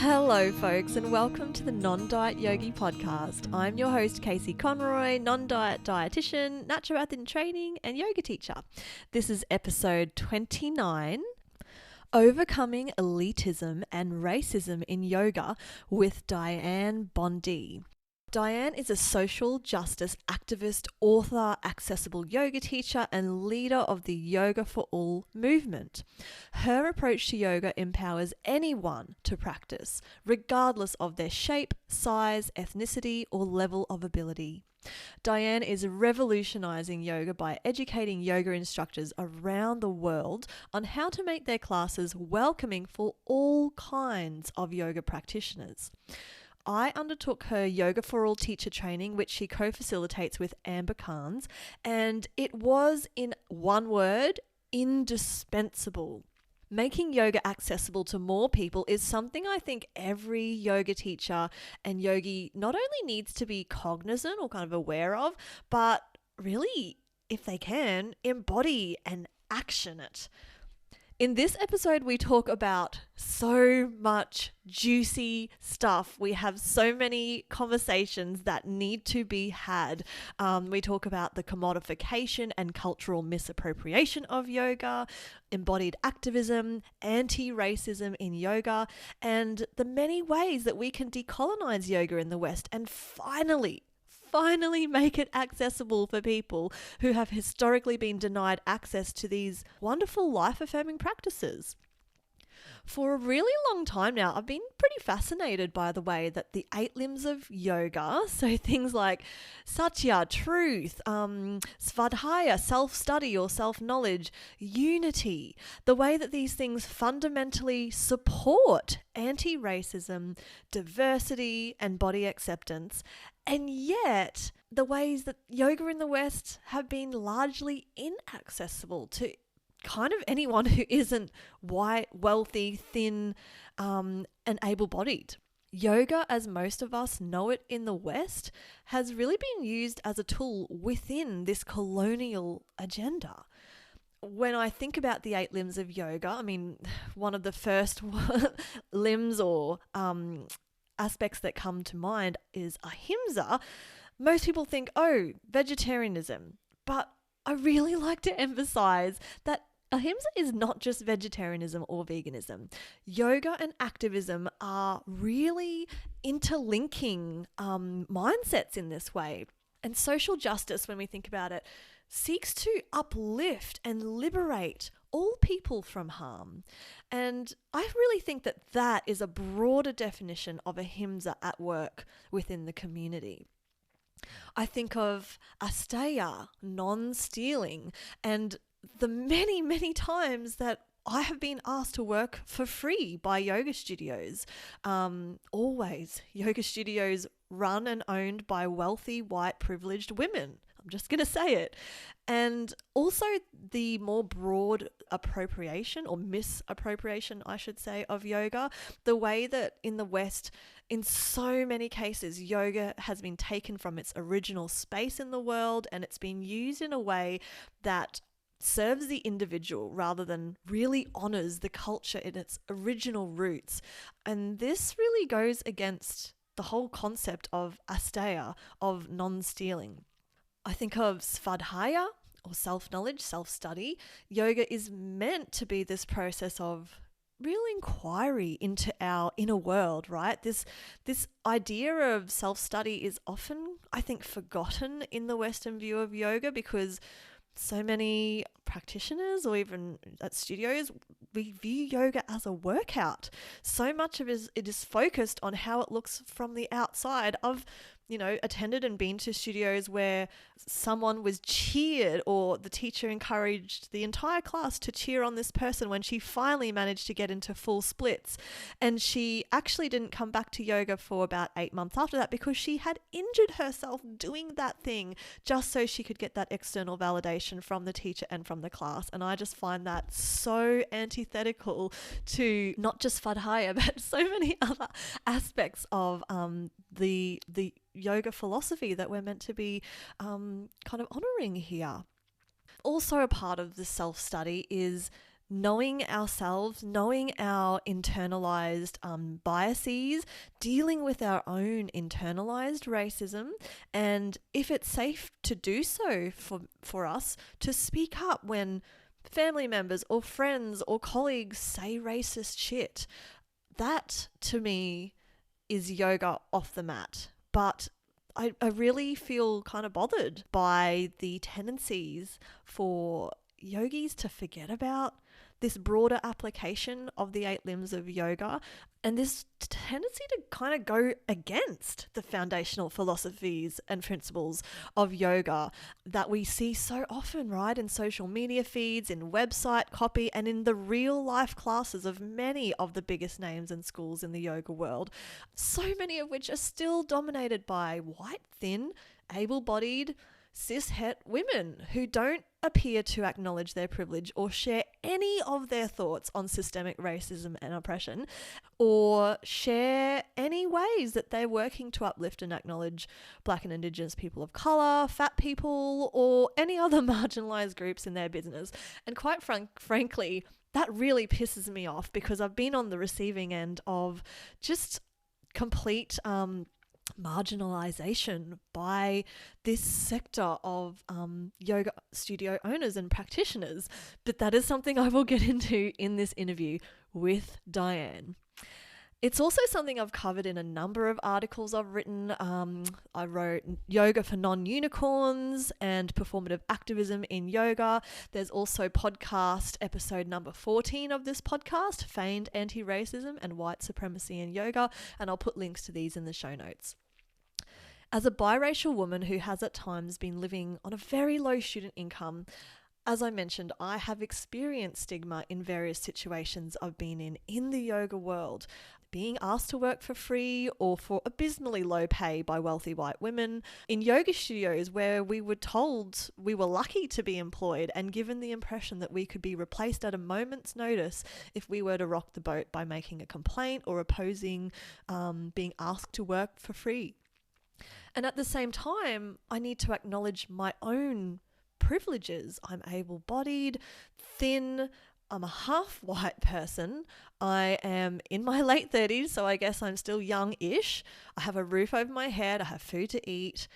Hello, folks, and welcome to the Non-Diet Yogi podcast. I'm your host, Casey Conroy, non-diet dietitian, naturopath in training, and yoga teacher. This is episode 29, Overcoming Elitism and Racism in Yoga with Dianne Bondy. Dianne is a social justice activist, author, accessible yoga teacher, and leader of the Yoga for All movement. Her approach to yoga empowers anyone to practice, regardless of their shape, size, ethnicity, or level of ability. Dianne is revolutionizing yoga by educating yoga instructors around the world on how to make their classes welcoming for all kinds of yoga practitioners. I undertook her Yoga for All teacher training, which she co-facilitates with Amber Carnes, and it was, in one word, indispensable. Making yoga accessible to more people is something I think every yoga teacher and yogi not only needs to be cognizant or kind of aware of, but really, if they can, embody and action it. In this episode, we talk about so much juicy stuff. We have so many conversations that need to be had. We talk about the commodification and cultural misappropriation of yoga, embodied activism, anti-racism in yoga, and the many ways that we can decolonise yoga in the West and finally make it accessible for people who have historically been denied access to these wonderful life-affirming practices. For a really long time now, I've been pretty fascinated by the way that the 8 limbs of yoga, so things like satya, truth, svadhyaya, self-study or self-knowledge, unity, the way that these things fundamentally support anti-racism, diversity, and body acceptance, and yet the ways that yoga in the West have been largely inaccessible to kind of anyone who isn't white, wealthy, thin, and able-bodied. Yoga, as most of us know it in the West, has really been used as a tool within this colonial agenda. When I think about the 8 limbs of yoga, I mean, one of the first limbs or aspects that come to mind is ahimsa. Most people think, oh, vegetarianism. But I really like to emphasize that ahimsa is not just vegetarianism or veganism. Yoga and activism are really interlinking mindsets in this way. And social justice, when we think about it, seeks to uplift and liberate all people from harm. And I really think that that is a broader definition of ahimsa at work within the community. I think of asteya, non-stealing, and the many, many times that I have been asked to work for free by yoga studios. Always yoga studios run and owned by wealthy, white, privileged women. I'm just going to say it. And also the more broad appropriation or misappropriation, I should say, of yoga, the way that in the West, in so many cases, yoga has been taken from its original space in the world and it's been used in a way that serves the individual rather than really honors the culture in its original roots. And this really goes against the whole concept of asteya, of non-stealing. I think of svadhyaya or self-knowledge, self-study. Yoga is meant to be this process of real inquiry into our inner world, right? This idea of self-study is often, I think, forgotten in the Western view of yoga because so many practitioners or even at studios, we view yoga as a workout. So much of it is focused on how it looks from the outside. I've attended and been to studios where someone was cheered or the teacher encouraged the entire class to cheer on this person when she finally managed to get into full splits. And she actually didn't come back to yoga for about 8 months after that because she had injured herself doing that thing just so she could get that external validation from the teacher and from the class. And I just find that so antithetical to not just svadhyaya, but so many other aspects of the yoga philosophy that we're meant to be kind of honoring here. Also a part of the self-study is knowing ourselves, knowing our internalized biases, dealing with our own internalized racism, and if it's safe to do so for us to speak up when family members or friends or colleagues say racist shit. That, to me, is yoga off the mat. But I really feel kind of bothered by the tendencies for yogis to forget about this broader application of the 8 limbs of yoga, and this tendency to kind of go against the foundational philosophies and principles of yoga that we see so often, right, in social media feeds, in website copy, and in the real life classes of many of the biggest names and schools in the yoga world, so many of which are still dominated by white, thin, able-bodied, cis-het women who don't appear to acknowledge their privilege or share any of their thoughts on systemic racism and oppression, or share any ways that they're working to uplift and acknowledge Black and Indigenous people of colour, fat people, or any other marginalised groups in their business. And quite frankly, that really pisses me off, because I've been on the receiving end of just complete marginalization by this sector of yoga studio owners and practitioners. But that is something I will get into in this interview with Dianne. It's also something I've covered in a number of articles I've written. I wrote Yoga for Non-Unicorns and Performative Activism in Yoga. There's also podcast episode number 14 of this podcast, Feigned Anti-Racism and White Supremacy in Yoga, and I'll put links to these in the show notes. As a biracial woman who has at times been living on a very low student income, as I mentioned, I have experienced stigma in various situations I've been in the yoga world. Being asked to work for free or for abysmally low pay by wealthy white women, in yoga studios where we were told we were lucky to be employed and given the impression that we could be replaced at a moment's notice if we were to rock the boat by making a complaint or opposing being asked to work for free. And at the same time, I need to acknowledge my own privileges. I'm able-bodied, thin, I'm a half-white person. I am in my late 30s, so I guess I'm still young-ish. I have a roof over my head. I have food to eat.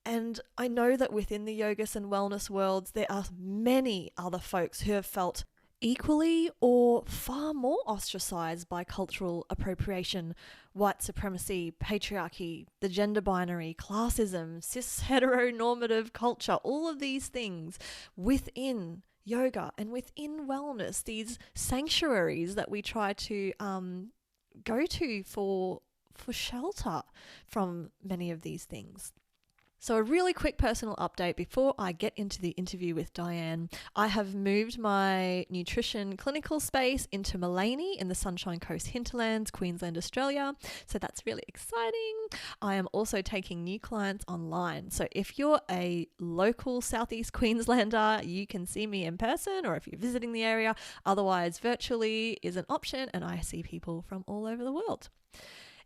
And I know that within the yoga and wellness worlds, there are many other folks who have felt equally or far more ostracized by cultural appropriation, white supremacy, patriarchy, the gender binary, classism, cis heteronormative culture, all of these things within yoga and within wellness, these sanctuaries that we try to go to for shelter from many of these things. So a really quick personal update before I get into the interview with Dianne. I have moved my nutrition clinical space into Mullaney in the Sunshine Coast hinterlands, Queensland, Australia. So that's really exciting. I am also taking new clients online. So if you're a local Southeast Queenslander, you can see me in person, or if you're visiting the area. Otherwise, virtually is an option, and I see people from all over the world.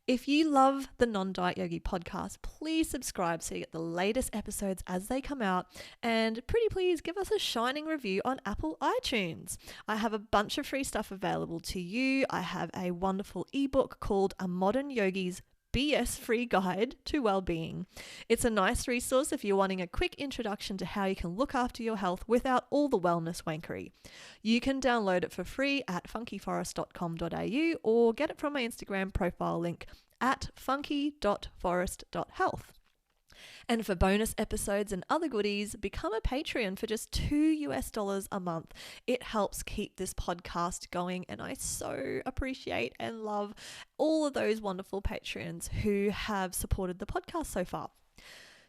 If you love the Non-Diet Yogi podcast, please subscribe so you get the latest episodes as they come out, and pretty please give us a shining review on Apple iTunes. I have a bunch of free stuff available to you. I have a wonderful ebook called A Modern Yogi's BS-free guide to Wellbeing. It's a nice resource if you're wanting a quick introduction to how you can look after your health without all the wellness wankery. You can download it for free at funkyforest.com.au or get it from my Instagram profile link at funky.forest.health. And for bonus episodes and other goodies, become a Patreon for just $2 a month. It helps keep this podcast going, and I so appreciate and love all of those wonderful Patreons who have supported the podcast so far.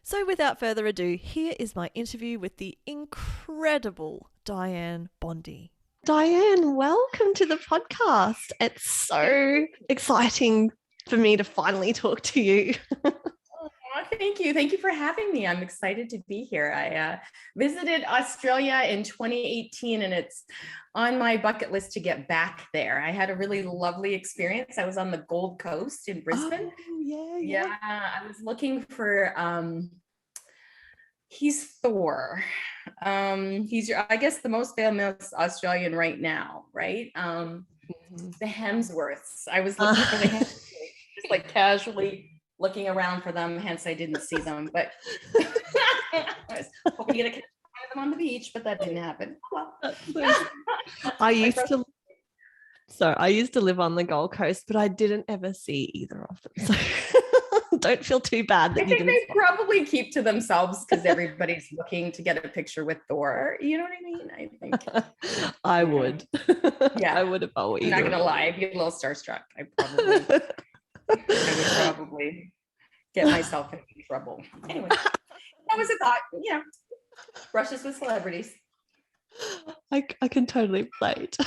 So without further ado, here is my interview with the incredible Dianne Bondy. Dianne, welcome to the podcast. It's so exciting for me to finally talk to you. Thank you. Thank you for having me. I'm excited to be here. I visited Australia in 2018, and it's on my bucket list to get back there. I had a really lovely experience. I was on the Gold Coast in Brisbane. Oh, yeah. Yeah, I was looking for He's Thor. I guess, the most famous Australian right now, right? The Hemsworths. I was looking for the Hemsworths, just like casually looking around for them, hence I didn't see them. But I was hoping to get them on the beach, but that didn't happen. Well, I used to live on the Gold Coast, but I didn't ever see either of them. So don't feel too bad that I think they probably keep to themselves because everybody's looking to get a picture with Thor. You know what I mean? I think I would. Yeah, I would if I were I'm not gonna lie, I'd be a little starstruck. I would probably get myself into trouble. Anyway, that was a thought. Brushes with celebrities. I can totally relate.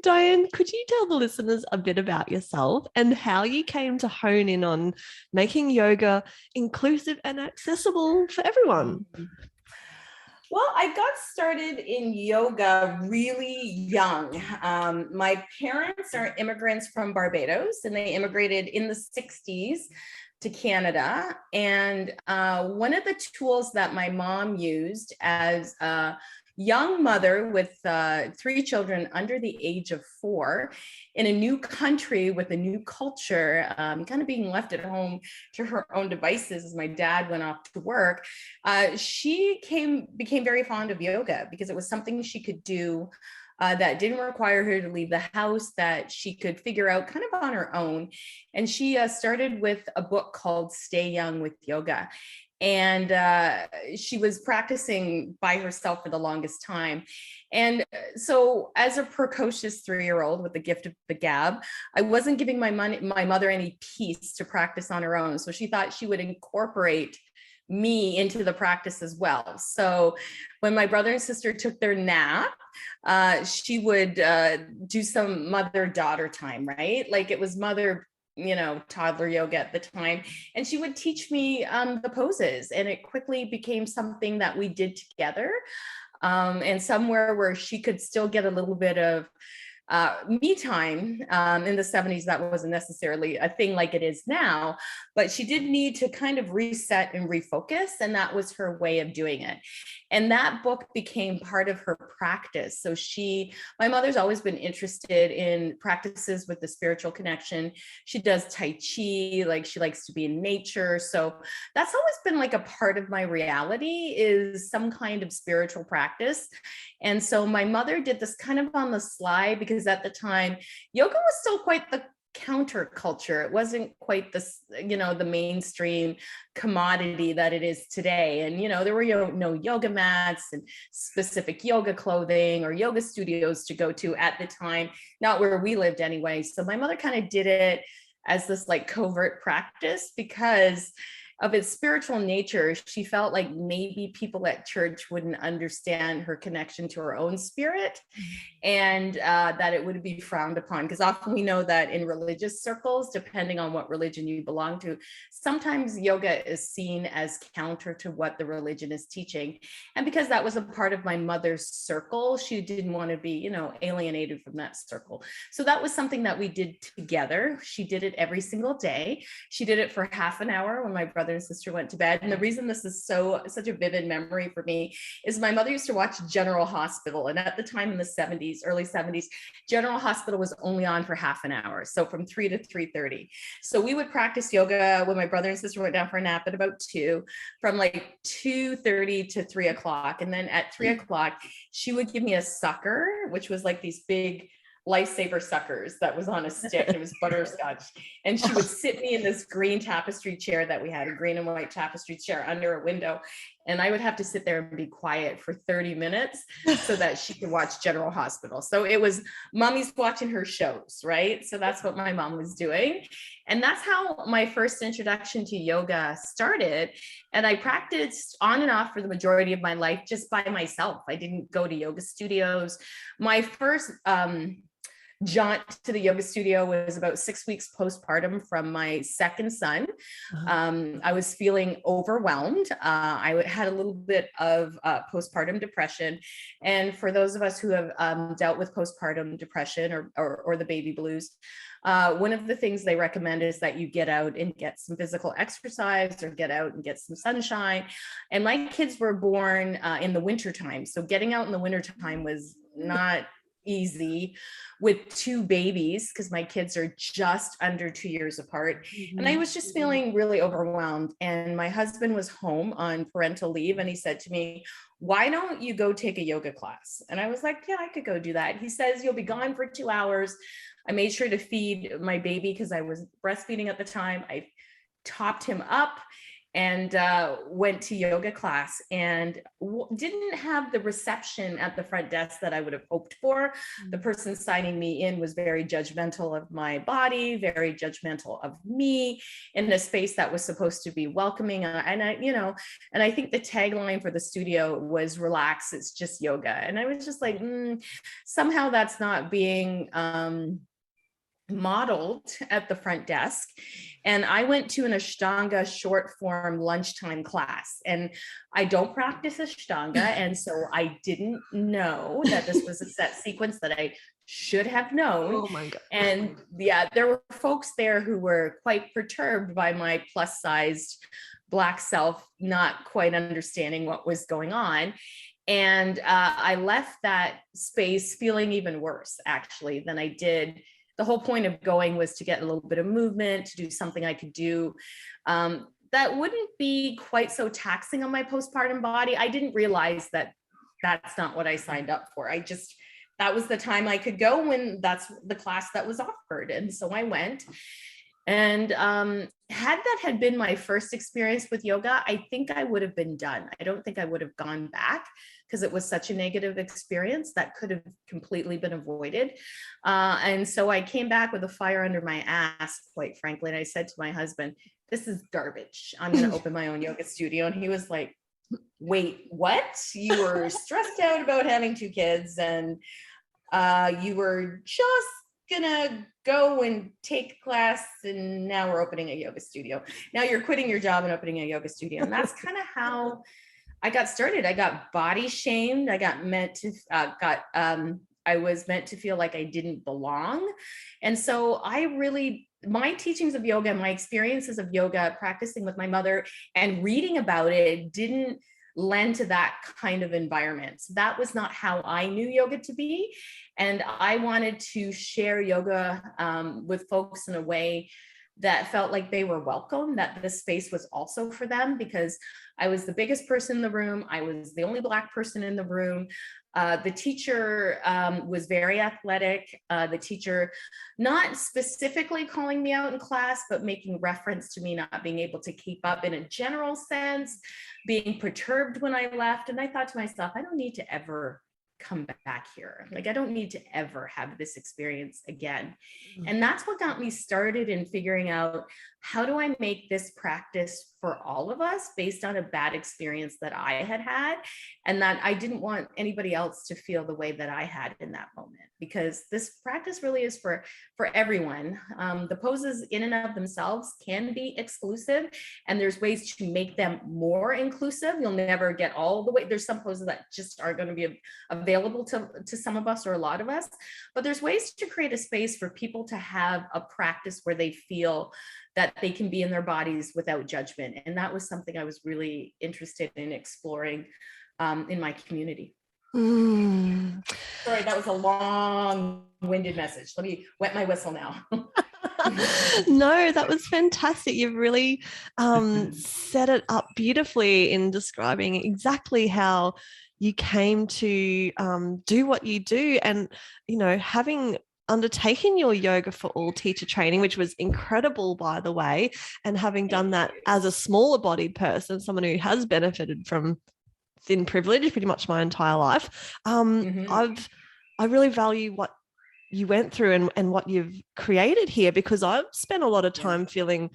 Dianne, could you tell the listeners a bit about yourself and how you came to hone in on making yoga inclusive and accessible for everyone? Well, I got started in yoga really young. My parents are immigrants from Barbados, and they immigrated in the 60s to Canada. And one of the tools that my mom used as a young mother with 3 children under the age of 4 in a new country with a new culture, kind of being left at home to her own devices as my dad went off to work, she became very fond of yoga because it was something she could do that didn't require her to leave the house, that she could figure out kind of on her own. And she started with a book called Stay Young with Yoga. And she was practicing by herself for the longest time. And so as a precocious 3-year-old with the gift of the gab, I wasn't giving my mother any peace to practice on her own. So she thought she would incorporate me into the practice as well. So when my brother and sister took their nap, she would do some mother-daughter time, right? Like it was toddler yoga at the time. And she would teach me the poses, and it quickly became something that we did together, and somewhere where she could still get a little bit of me time. In the 70s, that wasn't necessarily a thing like it is now, but she did need to kind of reset and refocus, and that was her way of doing it. And that book became part of her practice. So my mother's always been interested in practices with the spiritual connection. She does Tai Chi, like she likes to be in nature. So that's always been like a part of my reality, is some kind of spiritual practice. And so my mother did this kind of on the sly, because at the time, yoga was still quite the counterculture. It wasn't quite the mainstream commodity that it is today. And, there were no yoga mats and specific yoga clothing or yoga studios to go to at the time, not where we lived anyway. So my mother kind of did it as this like covert practice because of its spiritual nature. She felt like maybe people at church wouldn't understand her connection to her own spirit, and that it would be frowned upon. Because often we know that in religious circles, depending on what religion you belong to, sometimes yoga is seen as counter to what the religion is teaching. And because that was a part of my mother's circle, she didn't want to be, alienated from that circle. So that was something that we did together. She did it every single day. She did it for half an hour when my brother and sister went to bed. And the reason this is such a vivid memory for me is my mother used to watch General Hospital. And at the time in the 70s, early 70s, General Hospital was only on for half an hour. So from 3 to 3:30. So we would practice yoga when my brother and sister went down for a nap at about 2, from like 2:30 to 3 o'clock. And then at 3 o'clock, she would give me a sucker, which was like these big lifesaver suckers that was on a stick. It was butterscotch. And she would sit me in this green tapestry chair that we had, a green and white tapestry chair under a window. And I would have to sit there and be quiet for 30 minutes so that she could watch General Hospital. So it was mommy's watching her shows, right? So that's what my mom was doing. And that's how my first introduction to yoga started. And I practiced on and off for the majority of my life just by myself. I didn't go to yoga studios. My first jaunt to the yoga studio was about 6 weeks postpartum from my second son. I was feeling overwhelmed. I had a little bit of postpartum depression. And for those of us who have dealt with postpartum depression or the baby blues, one of the things they recommend is that you get out and get some physical exercise or get out and get some sunshine. And my kids were born in the wintertime. So getting out in the wintertime was not easy with two babies, because my kids are just under 2 years apart. And I was just feeling really overwhelmed. And my husband was home on parental leave, and he said to me, "Why don't you go take a yoga class?" And I was like, "Yeah, I could go do that." He says, "You'll be gone for 2 hours." I made sure to feed my baby because I was breastfeeding at the time. I topped him up and went to yoga class, and didn't have the reception at the front desk that I would have hoped for. The person signing me in was very judgmental of my body, very judgmental of me in a space that was supposed to be welcoming. And I think the tagline for the studio was "Relax, it's just yoga." And I was just like, somehow that's not being modeled at the front desk. And I went to an Ashtanga short form lunchtime class, and I don't practice Ashtanga. And so I didn't know that this was a set sequence that I should have known. Oh my God. And yeah, there were folks there who were quite perturbed by my plus sized Black self, not quite understanding what was going on. And I left that space feeling even worse, actually, than I did. The whole point of going was to get a little bit of movement, to do something I could do that wouldn't be quite so taxing on my postpartum body. I didn't realize that that's not what I signed up for. That was the time I could go when that's the class that was offered. And so I went. And had that had been my first experience with yoga, I think I would have been done. I don't think I would have gone back, because it was such a negative experience that could have completely been avoided. And so I came back with a fire under my ass, quite frankly. And I said to my husband, "This is garbage. I'm going to open my own yoga studio." And he was like, "Wait, what? You were stressed out about having 2 kids, and you were just gonna go and take class, and now we're opening a yoga studio. Now you're quitting your job and opening a yoga studio." And that's kind of how I got started. I got body shamed. I was meant to feel like I didn't belong. And so my teachings of yoga, my experiences of yoga, practicing with my mother and reading about it, didn't lend to that kind of environment. So that was not how I knew yoga to be. And I wanted to share yoga with folks in a way that felt like they were welcome, that this space was also for them, because I was the biggest person in the room. I was the only Black person in the room. The teacher was very athletic. The teacher, not specifically calling me out in class, but making reference to me not being able to keep up in a general sense, being perturbed when I left. And I thought to myself, I don't need to ever come back here. Like, I don't need to ever have this experience again. And that's what got me started in figuring out, how do I make this practice for all of us based on a bad experience that I had had, and that I didn't want anybody else to feel the way that I had in that moment, because this practice really is for everyone. The poses in and of themselves can be exclusive, and there's ways to make them more inclusive. You'll never get all the way. There's some poses that just aren't going to be available to some of us or a lot of us, but there's ways to create a space for people to have a practice where they feel that they can be in their bodies without judgment. And that was something I was really interested in exploring in my community. Sorry, that was a long-winded message. Let me wet my whistle now. No, that was fantastic. You've really set it up beautifully in describing exactly how you came to do what you do. And, having undertaken your Yoga for All teacher training, which was incredible, by the way, and having done that as a smaller bodied person, someone who has benefited from thin privilege pretty much my entire life. I really value what you went through and what you've created here, because I've spent a lot of time feeling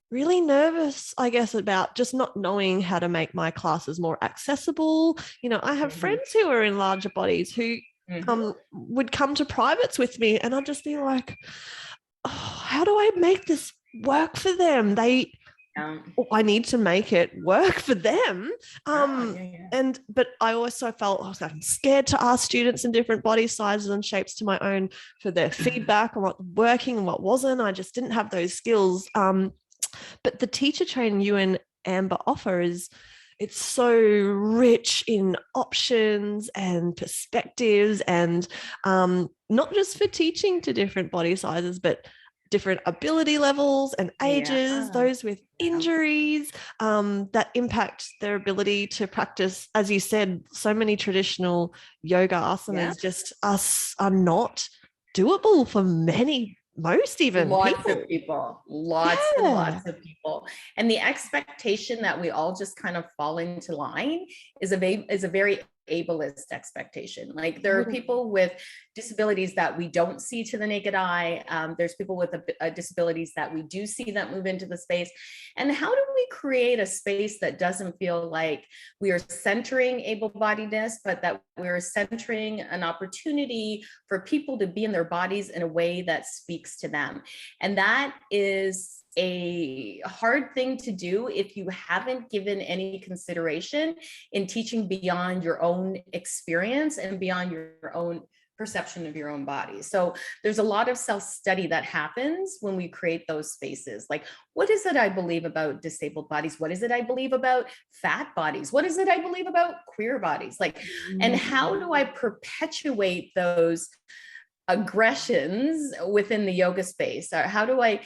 really nervous, I guess, about just not knowing how to make my classes more accessible. I have friends who are in larger bodies who would come to privates with me, and I'd just be like, oh, how do I make this work for them? I need to make it work for them. But I also felt I'm scared to ask students in different body sizes and shapes to my own for their feedback on what was working and what wasn't. I just didn't have those skills. But the teacher training you and Amber offer it's so rich in options and perspectives, and not just for teaching to different body sizes, but different ability levels and ages, those with injuries that impact their ability to practice. As you said, so many traditional yoga asanas just are not doable for most lots of people, lots of people. And the expectation that we all just kind of fall into line is a very ableist expectation. Like there are people with disabilities that we don't see to the naked eye. There's people with disabilities that we do see that move into the space. And how do we create a space that doesn't feel like we are centering able-bodiedness, but that we're centering an opportunity for people to be in their bodies in a way that speaks to them? And that is a hard thing to do if you haven't given any consideration in teaching beyond your own experience and beyond your own perception of your own body. So there's a lot of self-study that happens when we create those spaces. Like, what is it I believe about disabled bodies? What is it I believe about fat bodies? What is it I believe about queer bodies? Like, and how do I perpetuate those aggressions within the yoga space? Or how do I,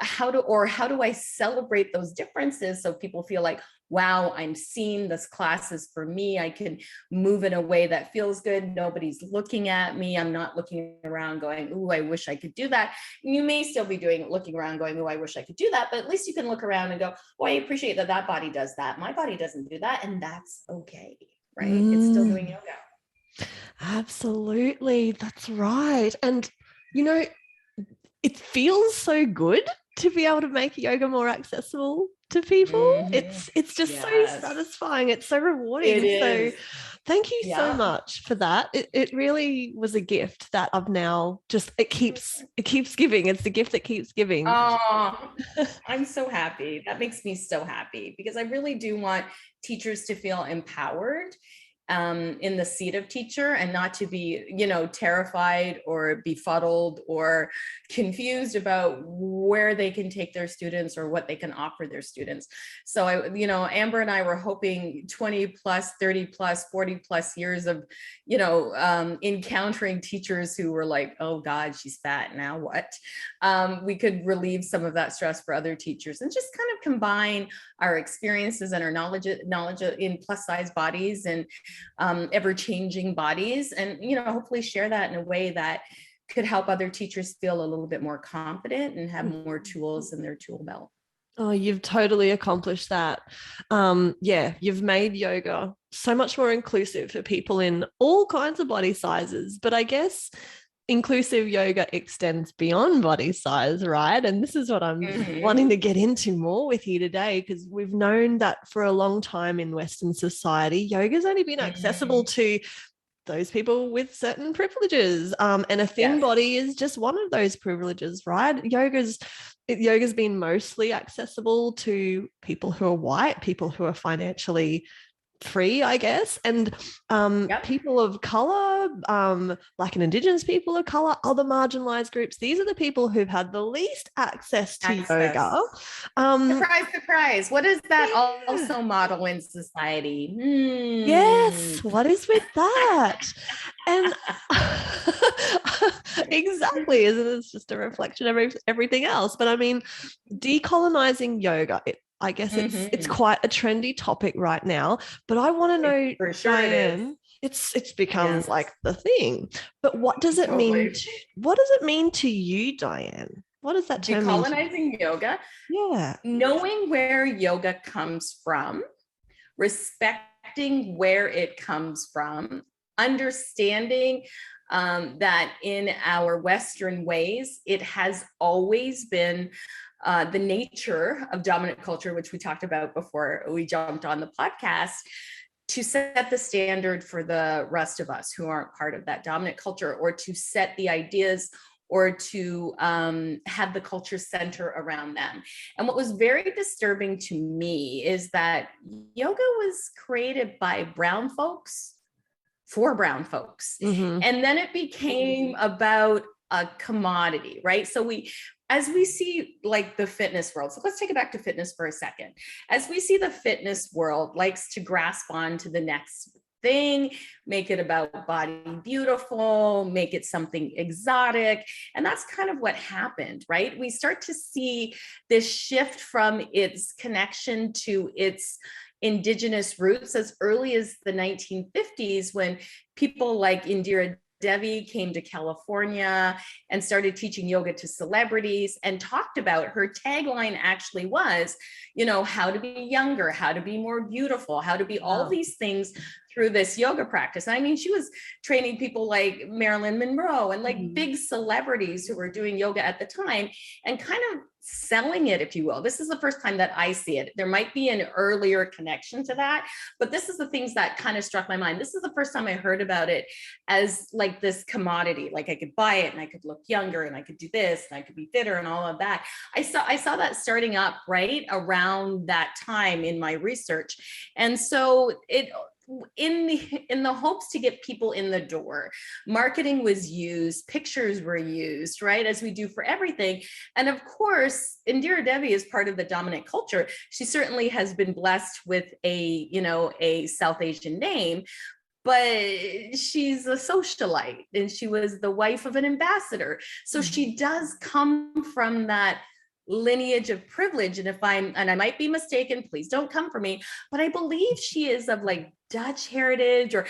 how do I celebrate those differences so people feel like, wow, I'm seeing this class is for me. I can move in a way that feels good. Nobody's looking at me. I'm not looking around going, ooh, I wish I could do that. You may still be looking around going, oh, I wish I could do that. But at least you can look around and go, oh, I appreciate that body does that. My body doesn't do that. And that's okay, right? It's still doing yoga. Absolutely. That's right. And, it feels so good to be able to make yoga more accessible to people. It's just so satisfying. It's so rewarding. So thank you so much for that. It really was a gift that I've now it keeps giving. It's the gift that keeps giving. Oh, I'm so happy. That makes me so happy because I really do want teachers to feel empowered in the seat of teacher and not to be, terrified or befuddled or confused about where they can take their students or what they can offer their students. So Amber and I were hoping 20 plus, 30 plus, 40 plus years of, encountering teachers who were like, oh God, she's fat, now what? We could relieve some of that stress for other teachers and just kind of combine our experiences and our knowledge in plus size bodies and ever-changing bodies, and hopefully share that in a way that could help other teachers feel a little bit more confident and have more tools in their tool belt. Oh, you've totally accomplished that. You've made yoga so much more inclusive for people in all kinds of body sizes, but I guess inclusive yoga extends beyond body size, right? And this is what I'm wanting to get into more with you today, because we've known that for a long time in Western society, yoga's only been accessible to those people with certain privileges. And a thin body is just one of those privileges, right? Yoga's been mostly accessible to people who are white, people who are financially free, I guess, and people of color, like an Indigenous people of color, other marginalized groups. These are the people who've had the least access to yoga. Surprise. What does that also model in society? Yes, what is with that? And exactly, isn't it? It's just a reflection of everything else. But I mean, decolonizing yoga, I guess it's quite a trendy topic right now, but I want to know, for sure, Dianne, it's become like the thing. But what does it mean? What does it mean to you, Dianne? What does that term mean? Decolonizing yoga. Yeah. Knowing where yoga comes from, respecting where it comes from, understanding that in our Western ways, it has always been the nature of dominant culture, which we talked about before we jumped on the podcast, to set the standard for the rest of us who aren't part of that dominant culture, or to set the ideas, or to have the culture center around them. And what was very disturbing to me is that yoga was created by brown folks for brown folks. Mm-hmm. And then it became about a commodity, right? So as we see like the fitness world, so let's take it back to fitness for a second. As we see the fitness world likes to grasp on to the next thing, make it about body beautiful, make it something exotic. And that's kind of what happened, right? We start to see this shift from its connection to its indigenous roots as early as the 1950s, when people like Indira Devi came to California and started teaching yoga to celebrities, and talked about, her tagline actually was, how to be younger, how to be more beautiful, how to be all these things through this yoga practice. I mean, she was training people like Marilyn Monroe and like big celebrities who were doing yoga at the time, and kind of selling it, if you will. This is the first time that I see it. There might be an earlier connection to that, but this is the things that kind of struck my mind. This is the first time I heard about it as like this commodity, like I could buy it and I could look younger and I could do this and I could be fitter and all of that. I saw that starting up right around that time in my research. And so in the hopes to get people in the door, marketing was used, pictures were used, right, as we do for everything. And of course, Indira Devi is part of the dominant culture. She certainly has been blessed with a South Asian name, but she's a socialite and she was the wife of an ambassador. So she does come from that lineage of privilege. And I might be mistaken, please don't come for me, but I believe she is of like Dutch heritage, or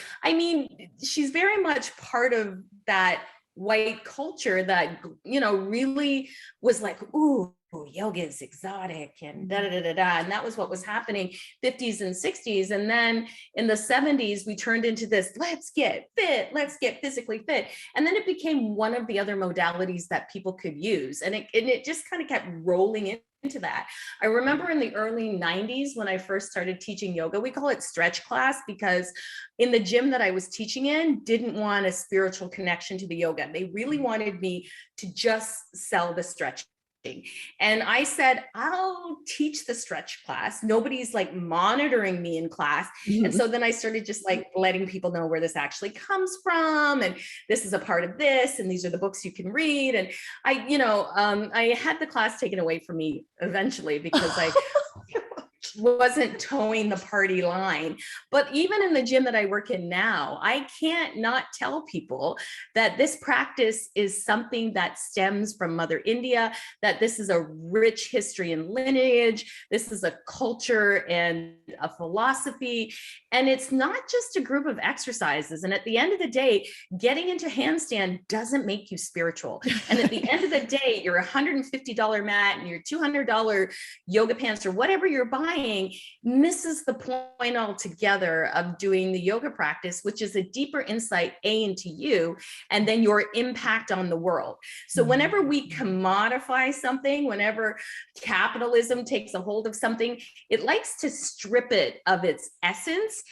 she's very much part of that white culture that, really was like, ooh, yoga is exotic and da da da da da. And that was what was happening 50s and 60s. And then in the 70s, we turned into this, let's get fit, let's get physically fit. And then it became one of the other modalities that people could use. And it just kind of kept rolling into that. I remember in the early 90s when I first started teaching yoga, we call it stretch class, because in the gym that I was teaching in didn't want a spiritual connection to the yoga. They really wanted me to just sell the stretch. And I said, I'll teach the stretch class. Nobody's like monitoring me in class. And so then I started just like letting people know where this actually comes from. And this is a part of this. And these are the books you can read. And I had the class taken away from me eventually because I wasn't towing the party line. But even in the gym that I work in now, I can't not tell people that this practice is something that stems from Mother India, that this is a rich history and lineage. This is a culture and a philosophy. And it's not just a group of exercises. And at the end of the day, getting into handstand doesn't make you spiritual. And at the end of the day, your $150 mat and your $200 yoga pants or whatever you're buying misses the point altogether of doing the yoga practice, which is a deeper insight into you and then your impact on the world. So whenever we commodify something, whenever capitalism takes a hold of something, it likes to strip it of its essence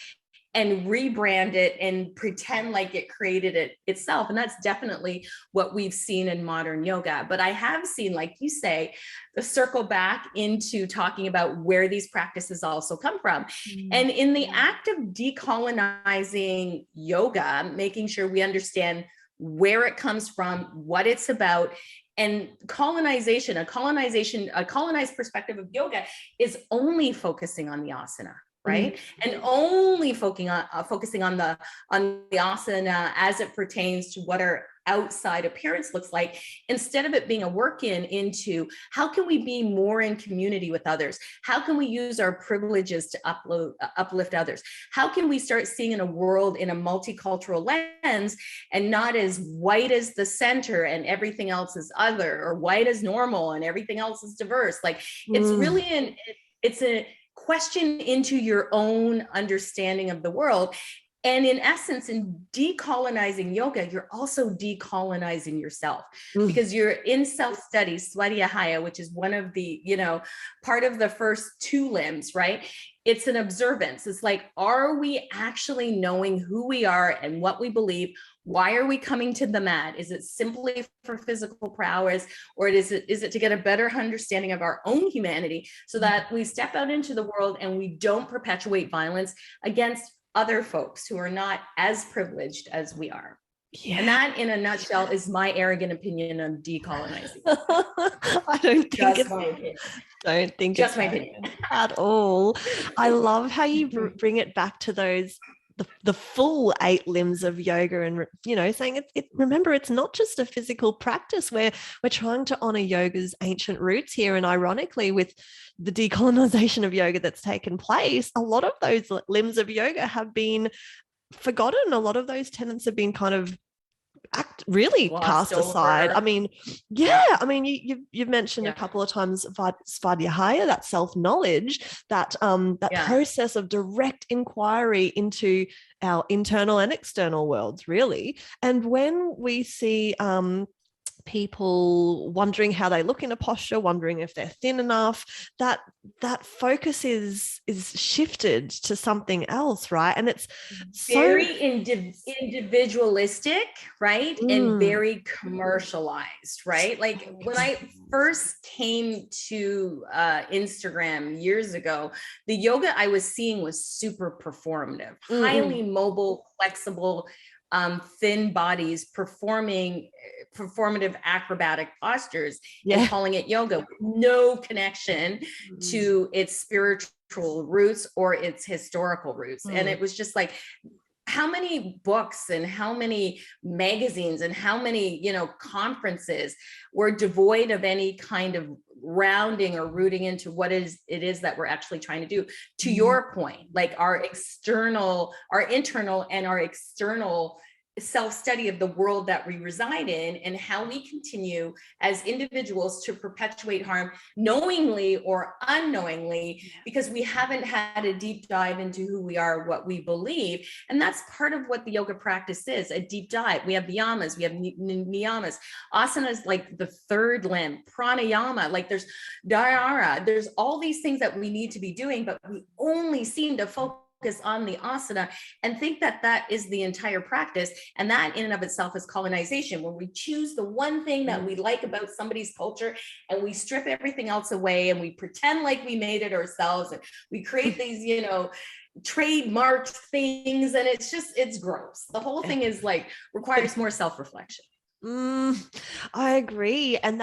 and rebrand it and pretend like it created it itself. And that's definitely what we've seen in modern yoga. But I have seen, like you say, the circle back into talking about where these practices also come from. And in the act of decolonizing yoga, making sure we understand where it comes from, what it's about, and colonization, a colonized perspective of yoga is only focusing on the asana. Right. And only focusing on the asana as it pertains to what our outside appearance looks like, instead of it being a work-in into how can we be more in community with others? How can we use our privileges to uplift others? How can we start seeing in a world in a multicultural lens and not as white as the center and everything else is other, or white as normal and everything else is diverse? Like it's really it's a question into your own understanding of the world. And in essence, in decolonizing yoga, you're also decolonizing yourself, because you're in self-study, Swadhyaya, which is one of the, part of the first two limbs, right? it's an observance. It's like, are we actually knowing who we are and what we believe? Why are we coming to the mat? Is it simply for physical prowess, or is it to get a better understanding of our own humanity so that we step out into the world and we don't perpetuate violence against other folks who are not as privileged as we are? Yeah. And that, in a nutshell, is my arrogant opinion on decolonizing. I don't think it's my opinion. Don't think just my opinion at all. I love how you bring it back to those the full 8 limbs of yoga, and saying remember, it's not just a physical practice. We're trying to honor yoga's ancient roots here, and ironically, with the decolonization of yoga that's taken place, a lot of those limbs of yoga have been forgotten. A lot of those tenets have been kind of really cast aside. I mean, you've mentioned a couple of times Svadhyaya, that self-knowledge, that process of direct inquiry into our internal and external worlds, really. And when we see people wondering how they look in a posture, wondering if they're thin enough, that focus is shifted to something else, right? And it's very individualistic, right? And very commercialized, right? Like when I first came to Instagram years ago, the yoga I was seeing was super performative, highly mobile, flexible, thin bodies performing performative acrobatic postures and calling it yoga, no connection to its spiritual roots or its historical roots. And it was just like, how many books and how many magazines and how many, conferences were devoid of any kind of rounding or rooting into what it is that we're actually trying to do. To your point, like our internal and our external self-study of the world that we reside in, and how we continue as individuals to perpetuate harm knowingly or unknowingly, because we haven't had a deep dive into who we are, what we believe. And that's part of what the yoga practice is, a deep dive. We have yamas, we have niyamas. Asana is like the third limb. Pranayama, like there's dhyana, there's all these things that we need to be doing, but we only seem to focus on the asana and think that is the entire practice. And that in and of itself is colonization, when we choose the one thing that we like about somebody's culture and we strip everything else away and we pretend like we made it ourselves, and we create these, trademarked things. And it's gross. The whole thing is like requires more self-reflection. I agree. And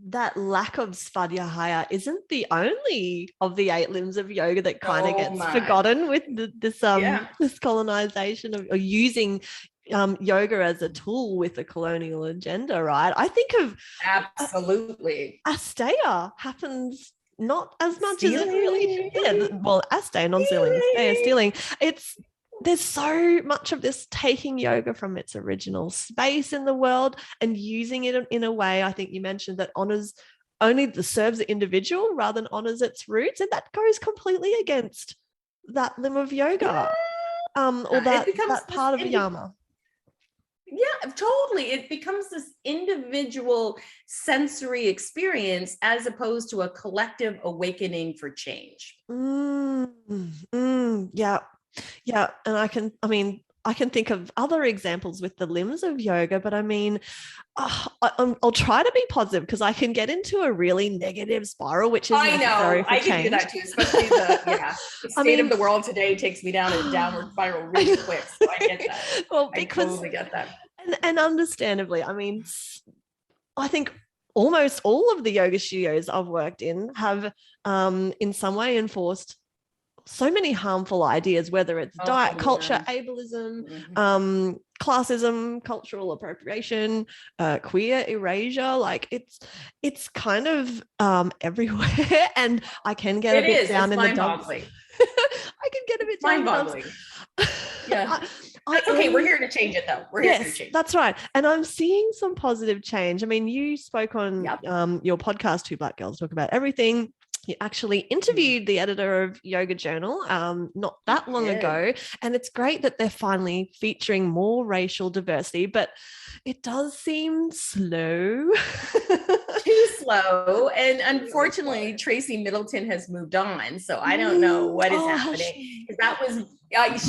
that lack of Svadhyaya isn't the only of the 8 limbs of yoga that kind of gets forgotten with this colonization of, or using yoga as a tool with a colonial agenda, right? I think of absolutely Asteya happens not as much as it really Asteya, non-stealing, Asteya, stealing. There's so much of this taking yoga from its original space in the world and using it in a way, I think you mentioned, that serves the individual rather than honors its roots. And that goes completely against that limb of yoga, or that part of yama. Yeah, totally. It becomes this individual sensory experience as opposed to a collective awakening for change. Yeah. And I can think of other examples with the limbs of yoga, but I'll try to be positive, because I can get into a really negative spiral, which is necessary for I change. can do that too, especially the state of the world today takes me down a downward spiral really quick. So I get that. Well, because I totally get that. And understandably, I think almost all of the yoga studios I've worked in have in some way enforced so many harmful ideas, whether it's diet culture, ableism, classism, cultural appropriation, queer erasure. Like it's kind of everywhere, and I can get a bit down in the dumps. I can get a bit down in the dumps. Yeah. That's okay. We're here to change it, though. We're here to change. That's right. And I'm seeing some positive change. You spoke on your podcast, Two Black Girls Talk About Everything. you actually interviewed the editor of Yoga Journal not that long ago. And it's great that they're finally featuring more racial diversity, but it does seem slow. Too slow. And unfortunately, Tracy Middleton has moved on. So I don't know what is happening. That was,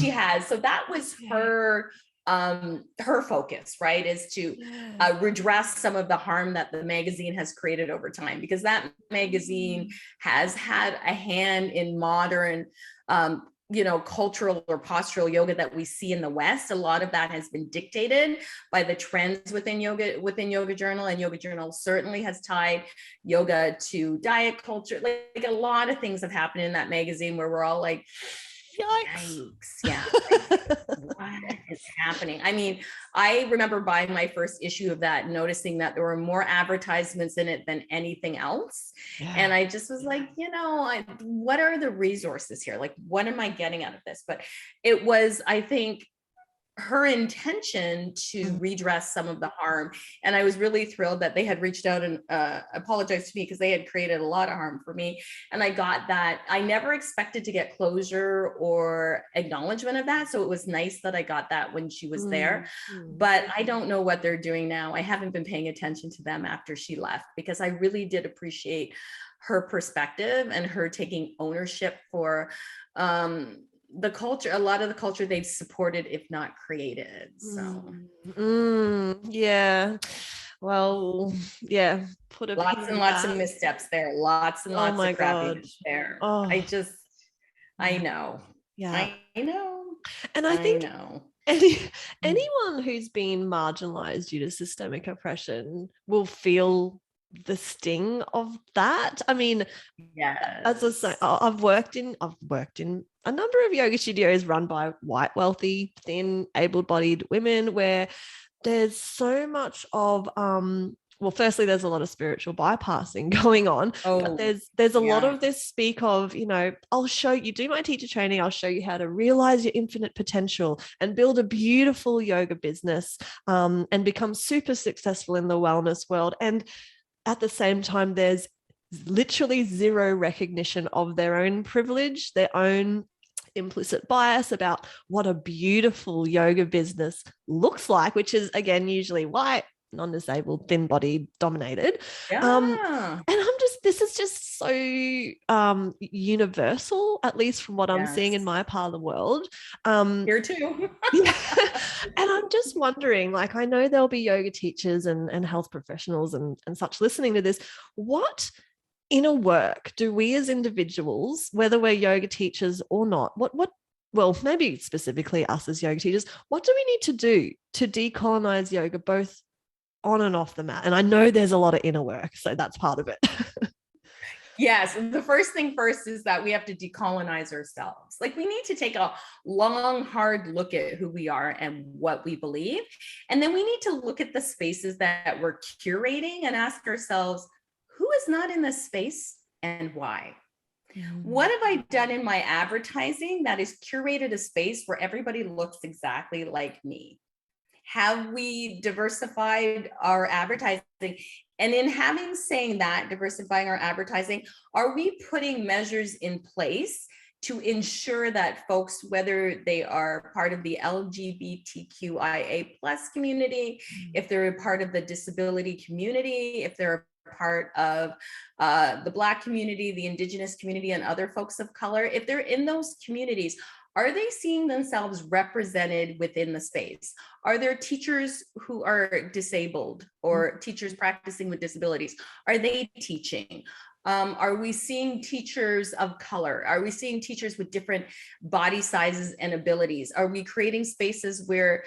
she has. So that was her focus, right, is to redress some of the harm that the magazine has created over time, because that magazine has had a hand in modern cultural or postural yoga that we see in the West. A lot of that has been dictated by the trends within Yoga Journal, and Yoga Journal certainly has tied yoga to diet culture. Like a lot of things have happened in that magazine where we're all like, yikes. Yeah. What is happening? I mean, I remember buying my first issue of that, noticing that there were more advertisements in it than anything else. Yeah. And I just was like, what are the resources here? Like, what am I getting out of this? But it was, I think, her intention to redress some of the harm. And I was really thrilled that they had reached out and apologized to me, because they had created a lot of harm for me. And I got that. I never expected to get closure or acknowledgement of that. So it was nice that I got that when she was there. But I don't know what they're doing now. I haven't been paying attention to them after she left, because I really did appreciate her perspective and her taking ownership for the culture, a lot of the culture they've supported, if not created. So yeah. Well, yeah. Put a lots and lots of missteps there. Lots and lots of crappiness there. I know. Yeah. I know. And I think anyone who's been marginalized due to systemic oppression will feel the sting of that. I mean, as I say, I've worked in a number of yoga studios run by white, wealthy, thin, able-bodied women, where there's so much of well, firstly, there's a lot of spiritual bypassing going on, but there's a lot of this speak of, I'll show you, do my teacher training, I'll show you how to realize your infinite potential and build a beautiful yoga business and become super successful in the wellness world. And at the same time, there's literally zero recognition of their own privilege, their own implicit bias about what a beautiful yoga business looks like, which is, again, usually white, non-disabled, thin-bodied, dominated. And this is just so universal, at least from what I'm seeing in my part of the world. Here too. And I'm just wondering, like, I know there'll be yoga teachers and health professionals and such listening to this. What inner work do we as individuals, whether we're yoga teachers or not, well, maybe specifically us as yoga teachers, what do we need to do to decolonize yoga, both on and off the mat? And I know there's a lot of inner work, so that's part of it. Yes. The first thing first is that we have to decolonize ourselves. Like, we need to take a long, hard look at who we are and what we believe. And then we need to look at the spaces that we're curating and ask ourselves, who is not in this space and why? What have I done in my advertising that has curated a space where everybody looks exactly like me? Have we diversified our advertising? And in saying that, diversifying our advertising, are we putting measures in place to ensure that folks, whether they are part of the LGBTQIA+ community, if they're a part of the disability community, if they're part of the Black community, the Indigenous community, and other folks of color, if they're in those communities, are they seeing themselves represented within the space? Are there teachers who are disabled or teachers practicing with disabilities? Are they teaching? Are we seeing teachers of color? Are we seeing teachers with different body sizes and abilities? Are we creating spaces where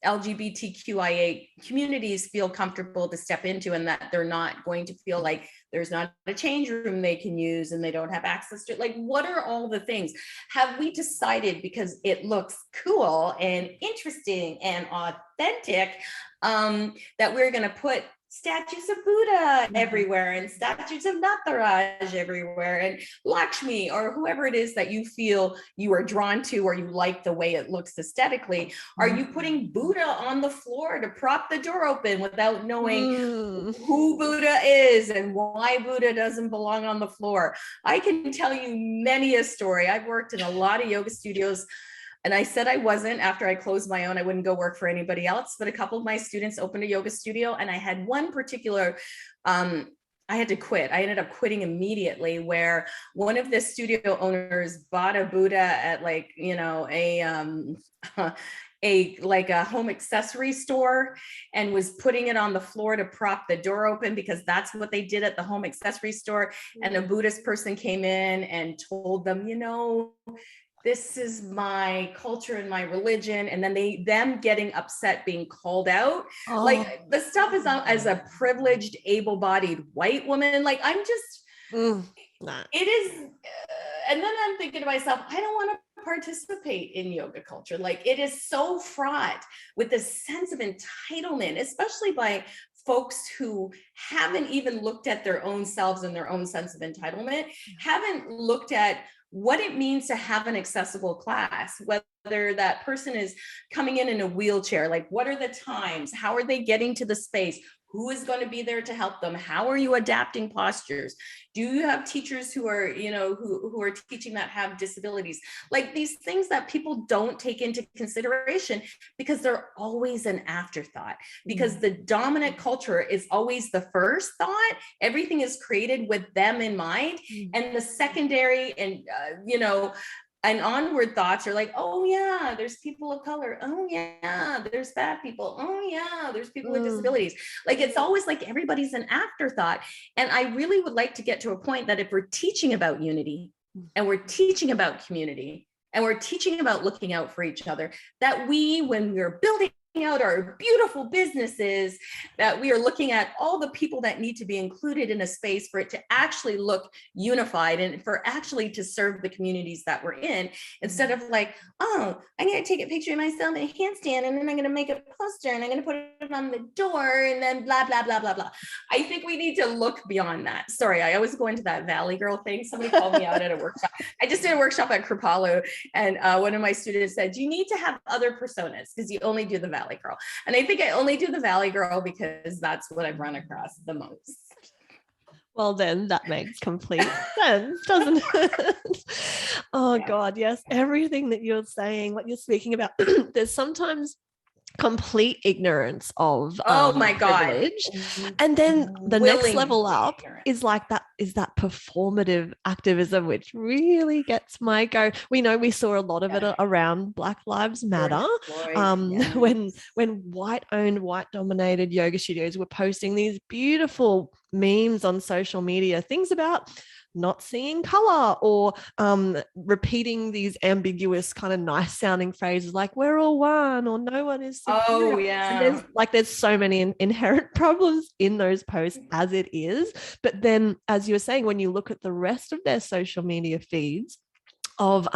LGBTQIA communities feel comfortable to step into, and that they're not going to feel like there's not a change room they can use and they don't have access to it? Like, what are all the things? Have we decided, because it looks cool and interesting and authentic, that we're going to put statues of Buddha everywhere and statues of Nataraj everywhere and Lakshmi or whoever it is that you feel you are drawn to or you like the way it looks aesthetically? Are you putting Buddha on the floor to prop the door open without knowing who Buddha is and why Buddha doesn't belong on the floor? I can tell you many a story. I've worked in a lot of yoga studios. And I said I wasn't. After I closed my own, I wouldn't go work for anybody else. But a couple of my students opened a yoga studio, and I had one particular, I had to quit. I ended up quitting immediately, where one of the studio owners bought a Buddha at like, you know, a home accessory store and was putting it on the floor to prop the door open because that's what they did at the home accessory store. And a Buddhist person came in and told them, you know, this is my culture and my religion. And then them getting upset, being called out. Like the stuff is as a privileged, able-bodied white woman. Like I'm just, it is. And then I'm thinking to myself, I don't want to participate in yoga culture. Like it is so fraught with this sense of entitlement, especially by folks who haven't even looked at their own selves and their own sense of entitlement, haven't looked at what it means to have an accessible class, whether that person is coming in a wheelchair, like what are the times, how are they getting to the space, who is going to be there to help them, how are you adapting postures, do you have teachers who are, you know, who are teaching that have disabilities, like these things that people don't take into consideration because they're always an afterthought, because the dominant culture is always the first thought. Everything is created with them in mind, and the secondary and you know, and onward thoughts are like, oh yeah, there's people of color, oh yeah, there's fat people, oh yeah, there's people with disabilities. Like it's always like everybody's an afterthought. And I really would like to get to a point that if we're teaching about unity and we're teaching about community and we're teaching about looking out for each other, that we, when we're building out our beautiful businesses, that we are looking at all the people that need to be included in a space for it to actually look unified and for actually to serve the communities that we're in, instead of like, oh, I'm going to take a picture of myself in a handstand and then I'm going to make a poster and I'm going to put it on the door and then blah, blah, blah, blah, blah. I think we need to look beyond that. Sorry, I always go into that Valley Girl thing. Somebody called me out at a workshop. I just did a workshop at Kripalu, and one of my students said, you need to have other personas because you only do the Valley Girl. And I think I only do the Valley Girl because that's what I've run across the most. Well, then that makes complete sense, doesn't it? Oh, yeah. God, yes. Everything that you're saying, what you're speaking about, there's sometimes complete ignorance of my God. Privilege. And then the next level up is like that performative activism, which really gets my go. We know we saw a lot of it around Black Lives Matter. When white-owned, white-dominated yoga studios were posting these beautiful memes on social media, things about not seeing color or repeating these ambiguous kind of nice sounding phrases like we're all one or no one is superior. Oh yeah. There's so many inherent problems in those posts as it is. But then, as you were saying, when you look at the rest of their social media feeds of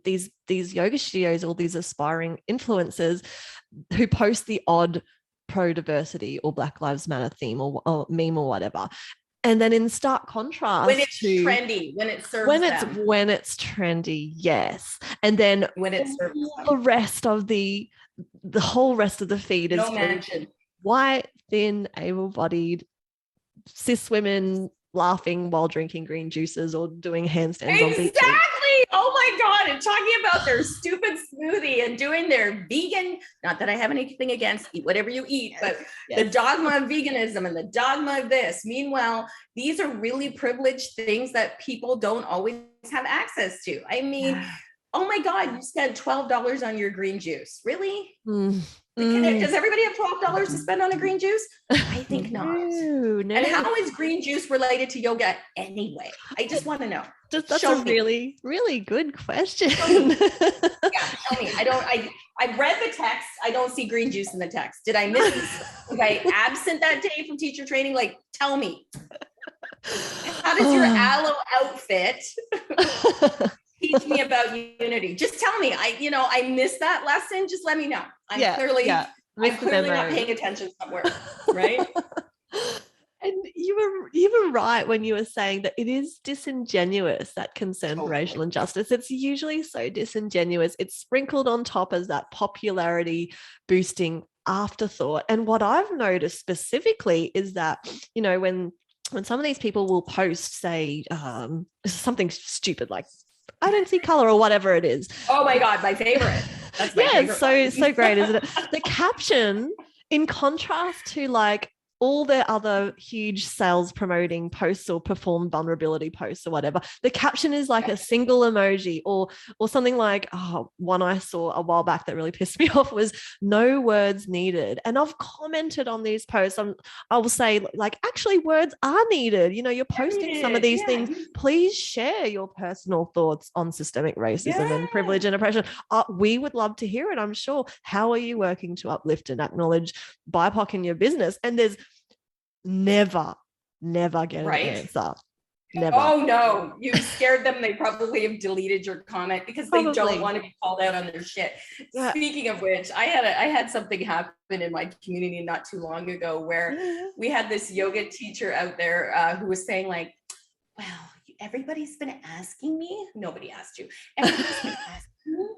these yoga studios, all these aspiring influencers who post the odd pro-diversity or Black Lives Matter theme or meme or whatever. And then in stark contrast, when it's trendy, when it serves them. When it's trendy, yes. And then when it serves the rest of the whole rest of the feed is white, thin, able-bodied, cis women laughing while drinking green juices or doing handstands on beaches. Exactly. Oh my God. And talking about their stupid smoothie and doing their vegan, not that I have anything against eat whatever you eat, but the dogma of veganism and the dogma of this. Meanwhile, these are really privileged things that people don't always have access to. I mean, oh my God, you spent $12 on your green juice. Really? Does everybody have $12 to spend on a green juice? I think not. No. And how is green juice related to yoga anyway? I just want to know. That's a really, really good question. Tell me. Tell me. I read the text. I don't see green juice in the text. Did I miss this? Was I absent that day from teacher training? Like, tell me. How does your aloe outfit teach me about unity? Just tell me. I missed that lesson. Just let me know. I'm clearly not paying attention somewhere, right? And you were right when you were saying that it is disingenuous, that concern for racial injustice. It's usually so disingenuous. It's sprinkled on top as that popularity boosting afterthought. And what I've noticed specifically is that, when some of these people will post, say, something stupid like, I don't see color or whatever it is. Oh my God, my favorite. That's my favorite. So great, isn't it? The caption, in contrast to like all their other huge sales promoting posts or perform vulnerability posts or whatever, the caption is like a single emoji or something like, one I saw a while back that really pissed me off was no words needed. And I've commented on these posts. I will say, like, actually words are needed. You're posting some of these things. Please share your personal thoughts on systemic racism and privilege and oppression. We would love to hear it, I'm sure. How are you working to uplift and acknowledge BIPOC in your business? And there's never get an answer. Never. Oh no, you scared them. They probably have deleted your comment because they don't want to be called out on their shit. Yeah. Speaking of which, I had something happen in my community not too long ago where we had this yoga teacher out there who was saying like, well, everybody's been asking me. Nobody asked you. Everybody's been asking me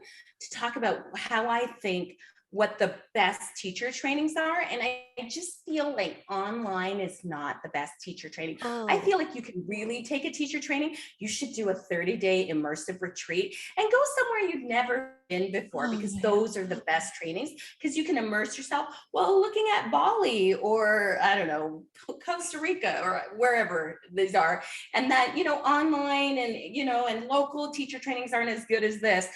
to talk about how I think what the best teacher trainings are. And I just feel like online is not the best teacher training. I feel like you can really take a teacher training. You should do a 30-day immersive retreat and go somewhere you've never been before, because those are the best trainings, because you can immerse yourself while looking at Bali or, I don't know, Costa Rica or wherever these are. And that, online and, and local teacher trainings aren't as good as this.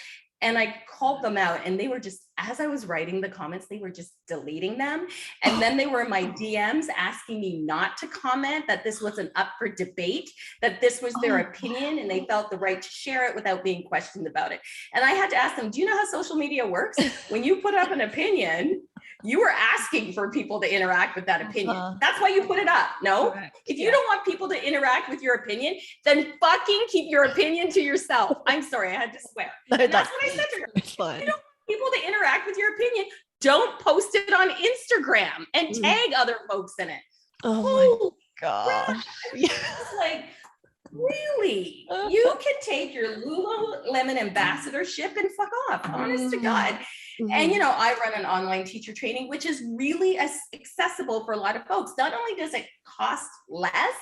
And I called them out and they were just, as I was writing the comments, they were just deleting them. And then they were in my DMs asking me not to comment, that this wasn't up for debate, that this was their opinion and they felt the right to share it without being questioned about it. And I had to ask them, do you know how social media works? When you put up an opinion, you were asking for people to interact with that opinion. That's why you put it up. No, correct. If you don't want people to interact with your opinion, then fucking keep your opinion to yourself. I'm sorry, I had to swear. No, that's what I said to her. You don't want people to interact with your opinion. Don't post it on Instagram and tag other folks in it. Oh my God. It's like, really? You can take your Lululemon ambassadorship and fuck off, honest to God. And, I run an online teacher training, which is really accessible for a lot of folks. Not only does it cost less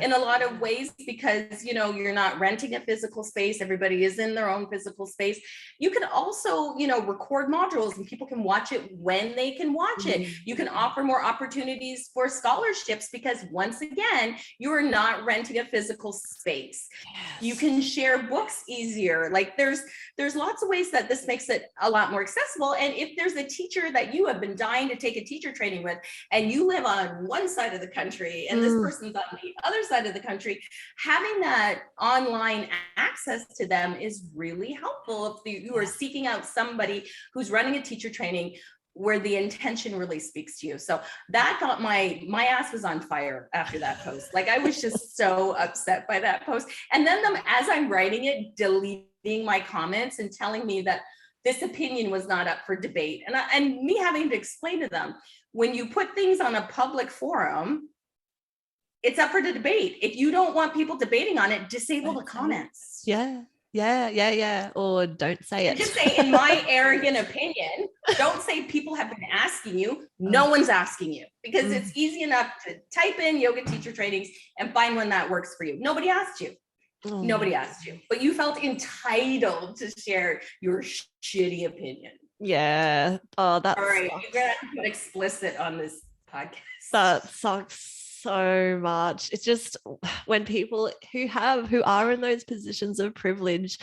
in a lot of ways because, you're not renting a physical space. Everybody is in their own physical space. You can also, record modules and people can watch it when they can watch it. You can offer more opportunities for scholarships because once again, you are not renting a physical space. You can share books easier. Like there's lots of ways that this makes it a lot more accessible. And if there's a teacher that you have been dying to take a teacher training with, and you live on one side of the country and this person's on the other side of the country, having that online access to them is really helpful if you are seeking out somebody who's running a teacher training where the intention really speaks to you. So that got my ass was on fire after that post. Like I was just so upset by that post. And then as I'm writing it, deleting my comments and telling me that this opinion was not up for debate. And me having to explain to them, when you put things on a public forum, it's up for the debate. If you don't want people debating on it, disable the comments. Yeah. Or don't say it. Just say, in my arrogant opinion, don't say people have been asking you. No one's asking you, because it's easy enough to type in yoga teacher trainings and find one that works for you. Nobody asked you. Nobody asked you, but you felt entitled to share your shitty opinion. Yeah. Oh, that's all right. You're gonna have to put explicit on this podcast. That sucks so much. It's just when people who are in those positions of privilege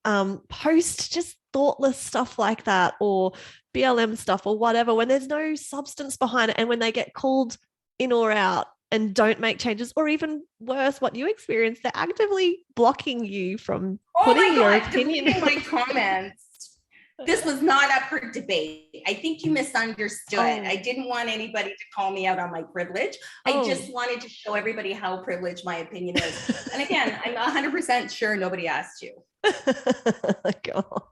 post just thoughtless stuff like that, or BLM stuff or whatever, when there's no substance behind it, and when they get called in or out and don't make changes, or even worse, what you experience, they're actively blocking you from putting your opinion in my comments. This was not up for debate. I think you misunderstood. I didn't want anybody to call me out on my privilege. I just wanted to show everybody how privileged my opinion is. And again, I'm 100% sure nobody asked you. God.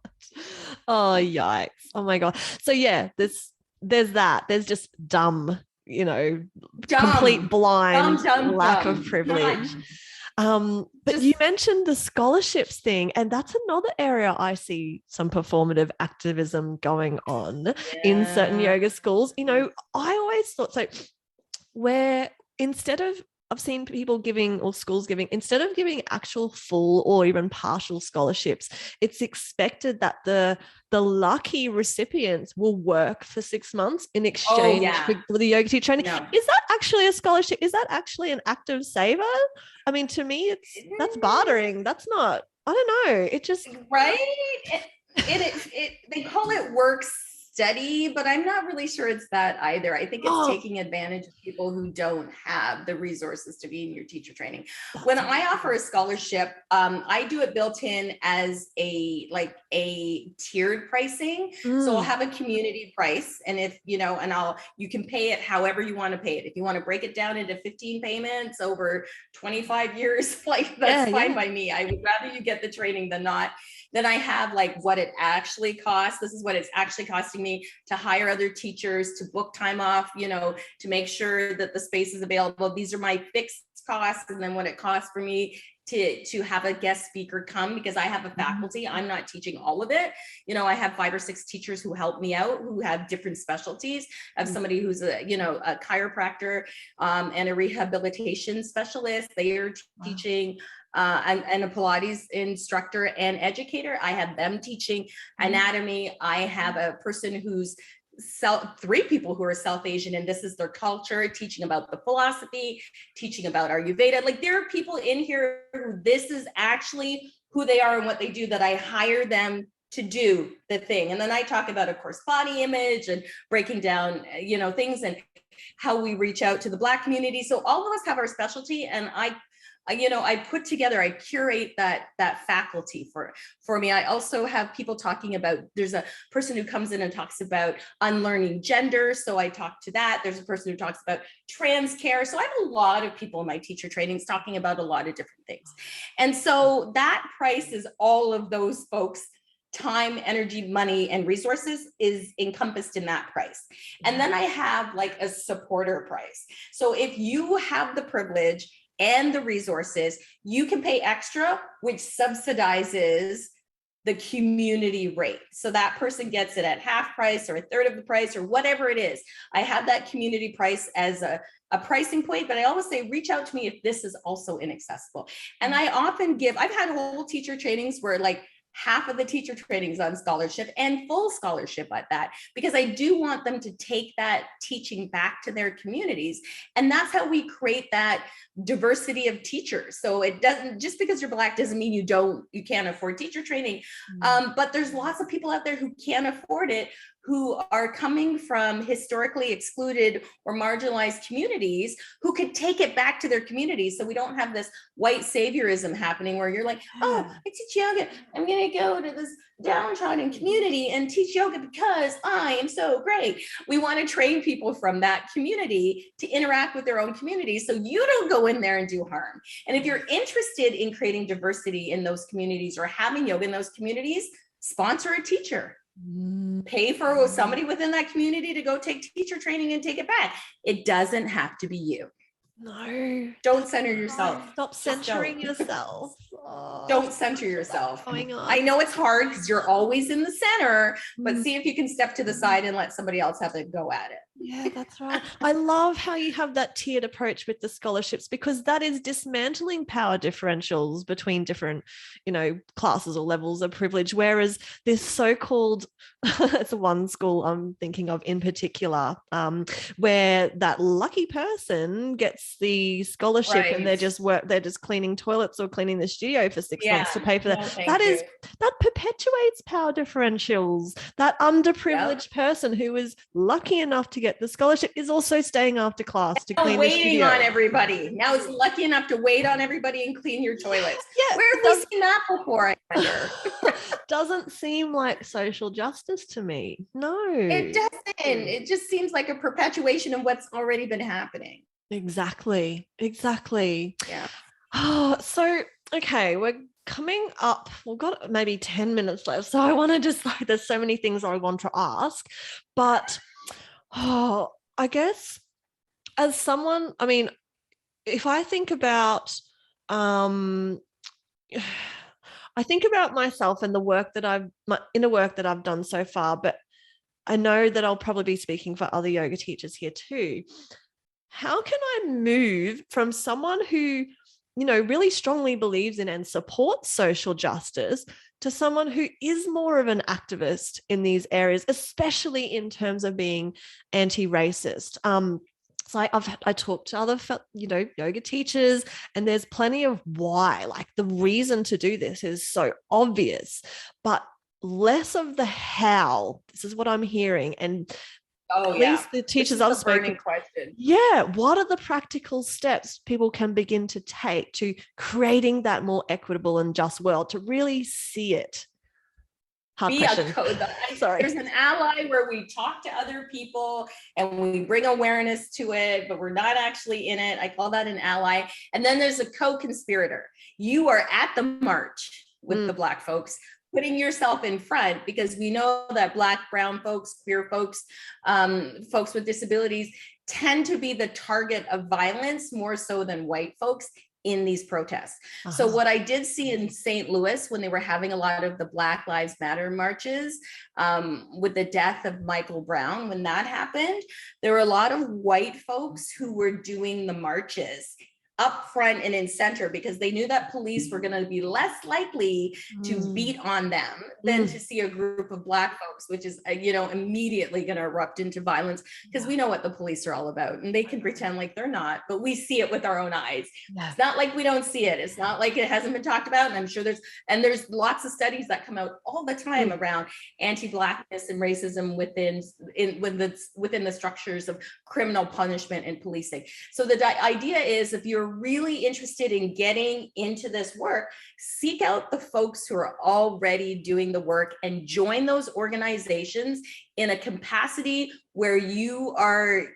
Oh, yikes. Oh my God. So yeah, there's that. There's just dumb complete blind lack dumb. of privilege. But you mentioned the scholarships thing, and that's another area I see some performative activism going on in certain yoga schools. I always thought so, where instead of I've seen people giving, or schools giving, instead of giving actual full or even partial scholarships, it's expected that the lucky recipients will work for 6 months in exchange for the yoga teacher training. No. Is that actually a scholarship? Is that actually an active saver? I mean, to me, that's bartering. That's not, I don't know. It just... Right? They call it work study, but I'm not really sure it's that either. I think it's taking advantage of people who don't have the resources to be in your teacher training. When I offer a scholarship, I do it built in as a tiered pricing. So I'll have a community price, and if you can pay it however you want to pay it. If you want to break it down into 15 payments over 25 years, that's fine by me. I would rather you get the training than not. Then I have what it actually costs. This is what it's actually costing me to hire other teachers, to book time off, to make sure that the space is available. These are my fixed costs. And then what it costs for me to have a guest speaker come, because I have a faculty, I'm not teaching all of it. I have 5 or 6 teachers who help me out, who have different specialties. I have somebody who's a chiropractor and a rehabilitation specialist. They are teaching and a Pilates instructor and educator. I have them teaching anatomy. I have a person who's 3 people who are South Asian, and this is their culture, teaching about the philosophy, teaching about Ayurveda. There are people in here who this is actually who they are and what they do, that I hire them to do the thing. And then I talk about, of course, body image and breaking down, things, and how we reach out to the Black community. So all of us have our specialty, and I curate that faculty for me. I also have people talking about, there's a person who comes in and talks about unlearning gender. So I talk to that. There's a person who talks about trans care. So I have a lot of people in my teacher trainings talking about a lot of different things. And so that price is all of those folks' time, energy, money, and resources is encompassed in that price. And then I have a supporter price. So if you have the privilege and the resources, you can pay extra, which subsidizes the community rate. So that person gets it at half price or a third of the price or whatever it is. I have that community price as a pricing point, but I always say, reach out to me if this is also inaccessible. And I often I've had whole teacher trainings where half of the teacher trainings on scholarship and full scholarship at that, because I do want them to take that teaching back to their communities. And that's how we create that diversity of teachers. So it doesn't, just because you're Black doesn't mean you can't afford teacher training. But there's lots of people out there who can't afford it, who are coming from historically excluded or marginalized communities, who could take it back to their communities. So we don't have this white saviorism happening where you're like, oh, I teach yoga, I'm gonna go to this downtrodden community and teach yoga because I am so great. We want to train people from that community to interact with their own community, so you don't go in there and do harm. And if you're interested in creating diversity in those communities or having yoga in those communities, sponsor a teacher. Pay for somebody within that community to go take teacher training and take it back. It doesn't have to be you. No. Don't center yourself. Stop centering yourself. Don't center yourself. I know it's hard because you're always in the center, but see if you can step to the side and let somebody else have a go at it. Yeah, that's right. I love how you have that tiered approach with the scholarships, because that is dismantling power differentials between different, classes or levels of privilege. Whereas this so-called, it's one school I'm thinking of in particular, where that lucky person gets the scholarship and they're just cleaning toilets or cleaning the studio for 6 months to pay for that. That perpetuates power differentials. That underprivileged person who is lucky enough to get the scholarship is also staying after class to clean the studio. Waiting on everybody. Now it's lucky enough to wait on everybody and clean your toilets. Yeah, where have we seen that before? I wonder. Doesn't seem like social justice to me. No, it doesn't. It just seems like a perpetuation of what's already been happening. Exactly. Yeah. Oh, so okay, we're coming up. We've got maybe 10 minutes left, so I want to just there's so many things I want to ask, but I guess as someone, I mean, if I think about, I think about myself and the work that my inner work that I've done so far, but I know that I'll probably be speaking for other yoga teachers here too. How can I move from someone who, really strongly believes in and supports social justice to someone who is more of an activist in these areas, especially in terms of being anti-racist? So I talked to other, yoga teachers, and there's plenty of why. Like, the reason to do this is so obvious, but less of the how. This is what I'm hearing. And at least the teachers I've spoken, question. Yeah, what are the practical steps people can begin to take to creating that more equitable and just world, to really see it? Hard question. Sorry. There's an ally where we talk to other people and we bring awareness to it, but we're not actually in it. I call that an ally. And then there's a co-conspirator. You are at the march with the Black folks, putting yourself in front, because we know that Black, brown folks, queer folks, folks with disabilities tend to be the target of violence more so than white folks in these protests. So what I did see in St. Louis when they were having a lot of the Black Lives Matter marches, with the death of Michael Brown, when that happened, there were a lot of white folks who were doing the marches up front and in center, because they knew that police were going to be less likely to beat on them than to see a group of Black folks, which is, immediately going to erupt into violence, because we know what the police are all about, and they can pretend like they're not, but we see it with our own eyes. It's not like we don't see it. It's not like it hasn't been talked about. And I'm sure there's lots of studies that come out all the time around anti-Blackness and racism within the structures of criminal punishment and policing. So the idea is, if you're really interested in getting into this work, seek out the folks who are already doing the work and join those organizations in a capacity where you are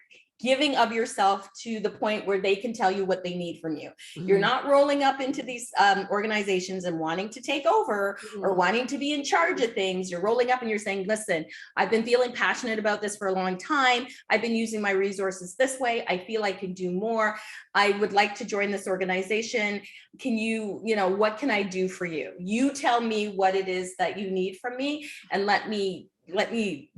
giving of yourself to the point where they can tell you what they need from you. You're not rolling up into these organizations and wanting to take over or wanting to be in charge of things. You're rolling up and you're saying, listen, I've been feeling passionate about this for a long time. I've been using my resources this way. I feel I can do more. I would like to join this organization. Can you, what can I do for you? You tell me what it is that you need from me, and let me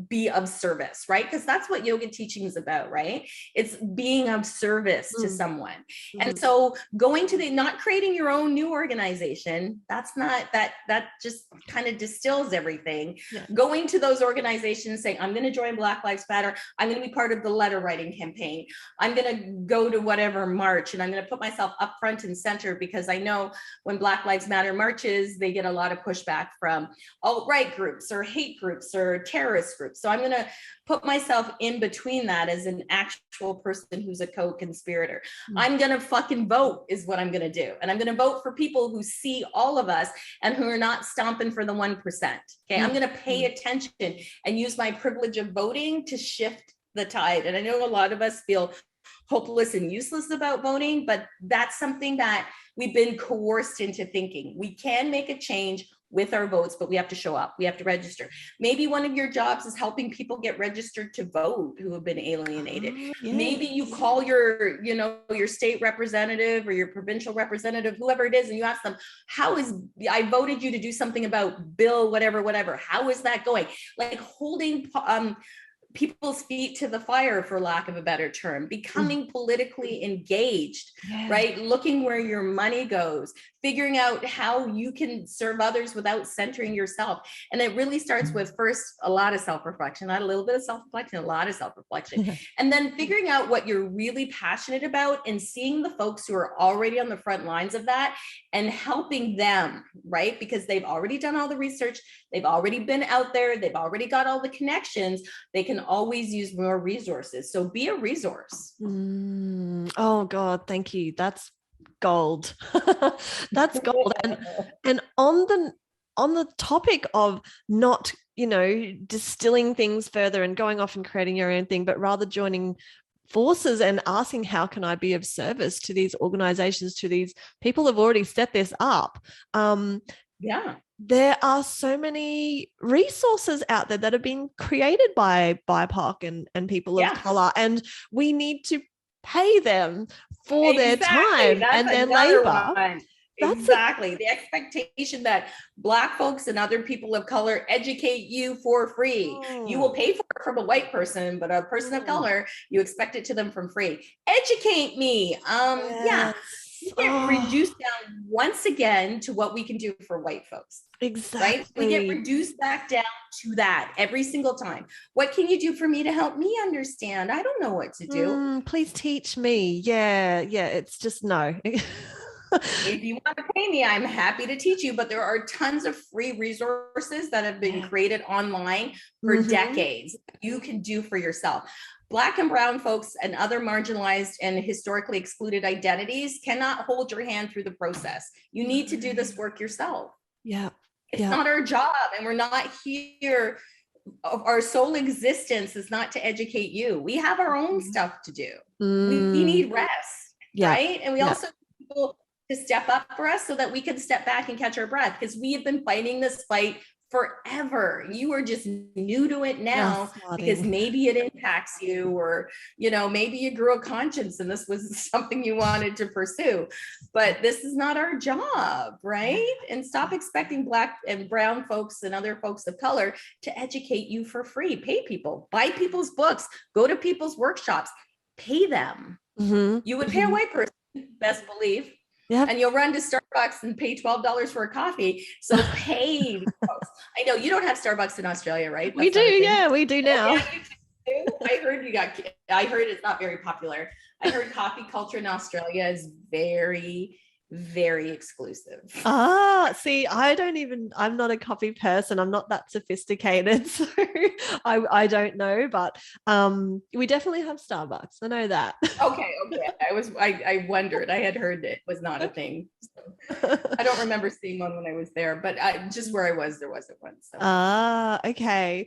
be of service, right? Because that's what yoga teaching is about, right? It's being of service to someone. And so going to not creating your own new organization, that's not, that just kind of distills everything. Yeah. Going to those organizations saying, I'm going to join Black Lives Matter. I'm going to be part of the letter writing campaign. I'm going to go to whatever march, and I'm going to put myself up front and center, because I know when Black Lives Matter marches, they get a lot of pushback from alt-right groups or hate groups or terrorist groups. So I'm going to put myself in between that as an actual person who's a co-conspirator. I'm going to fucking vote is what I'm going to do. And I'm going to vote for people who see all of us and who are not stomping for the 1%. Okay. I'm going to pay attention and use my privilege of voting to shift the tide. And I know a lot of us feel hopeless and useless about voting, but that's something that we've been coerced into thinking. We can make a change with our votes, but we have to show up. We have to register. Maybe one of your jobs is helping people get registered to vote who have been alienated. Yes. Maybe you call your state representative or your provincial representative, whoever it is, and you ask them, I voted you to do something about bill, whatever. How is that going? Like holding people's feet to the fire, for lack of a better term, becoming politically engaged, right? Looking where your money goes, figuring out how you can serve others without centering yourself. And it really starts with first a lot of self-reflection, not a little bit of self-reflection, a lot of self-reflection. And then figuring out what you're really passionate about and seeing the folks who are already on the front lines of that and helping them, right? Because they've already done all the research, they've already been out there, they've already got all the connections, they can always use more resources. So be a resource. Oh God, thank you. That's gold. That's gold. And on the topic of not, distilling things further and going off and creating your own thing, but rather joining forces and asking, how can I be of service to these organizations, to these people who've already set this up? There are so many resources out there that have been created by BIPOC and people of color, and we need to pay them for their Exactly. time That's and their another labor. one. That's a Exactly. The expectation that Black folks and other people of color educate you for free. You will pay for it from a white person, but a person of color, you expect it to them from free. Educate me. Yeah. yes. We get reduced down once again to what we can do for white folks. Exactly. Right? We get reduced back down to that every single time. What can you do for me to help me understand? I don't know what to do. Please teach me. Yeah. It's just no. If you want to pay me, I'm happy to teach you, but there are tons of free resources that have been created online for decades. You can do for yourself. Black and brown folks and other marginalized and historically excluded identities cannot hold your hand through the process. You need to do this work yourself. Yeah. It's not our job, and we're not here. Our sole existence is not to educate you. We have our own stuff to do. We need rest, right? And we also need people to step up for us so that we can step back and catch our breath, because we have been fighting this fight forever. You are just new to it now because maybe it impacts you, or maybe you grew a conscience and this was something you wanted to pursue, but this is not our job, right? And stop expecting Black and brown folks and other folks of color to educate you for free. Pay people, buy people's books, go to people's workshops, pay them. You would pay a white person, best believe. And you'll run to Starbucks and pay $12 for a coffee. So pay folks. I know you don't have Starbucks in Australia, right? We do, yeah, we do now. Oh, yeah, you do. I heard it's not very popular. I heard coffee culture in Australia is very, very exclusive. See, I'm not a coffee person. I'm not that sophisticated. So I don't know, but we definitely have Starbucks. I know that. Okay. I wondered. I had heard it was not a thing. So I don't remember seeing one when I was there, but just where I was, there wasn't one. So. Okay.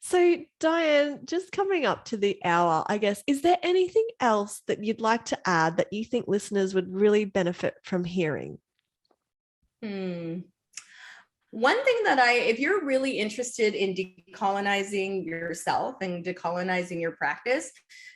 So Dianne, just coming up to the hour, I guess, is there anything else that you'd like to add that you think listeners would really benefit from hearing? One thing that if you're really interested in decolonizing yourself and decolonizing your practice,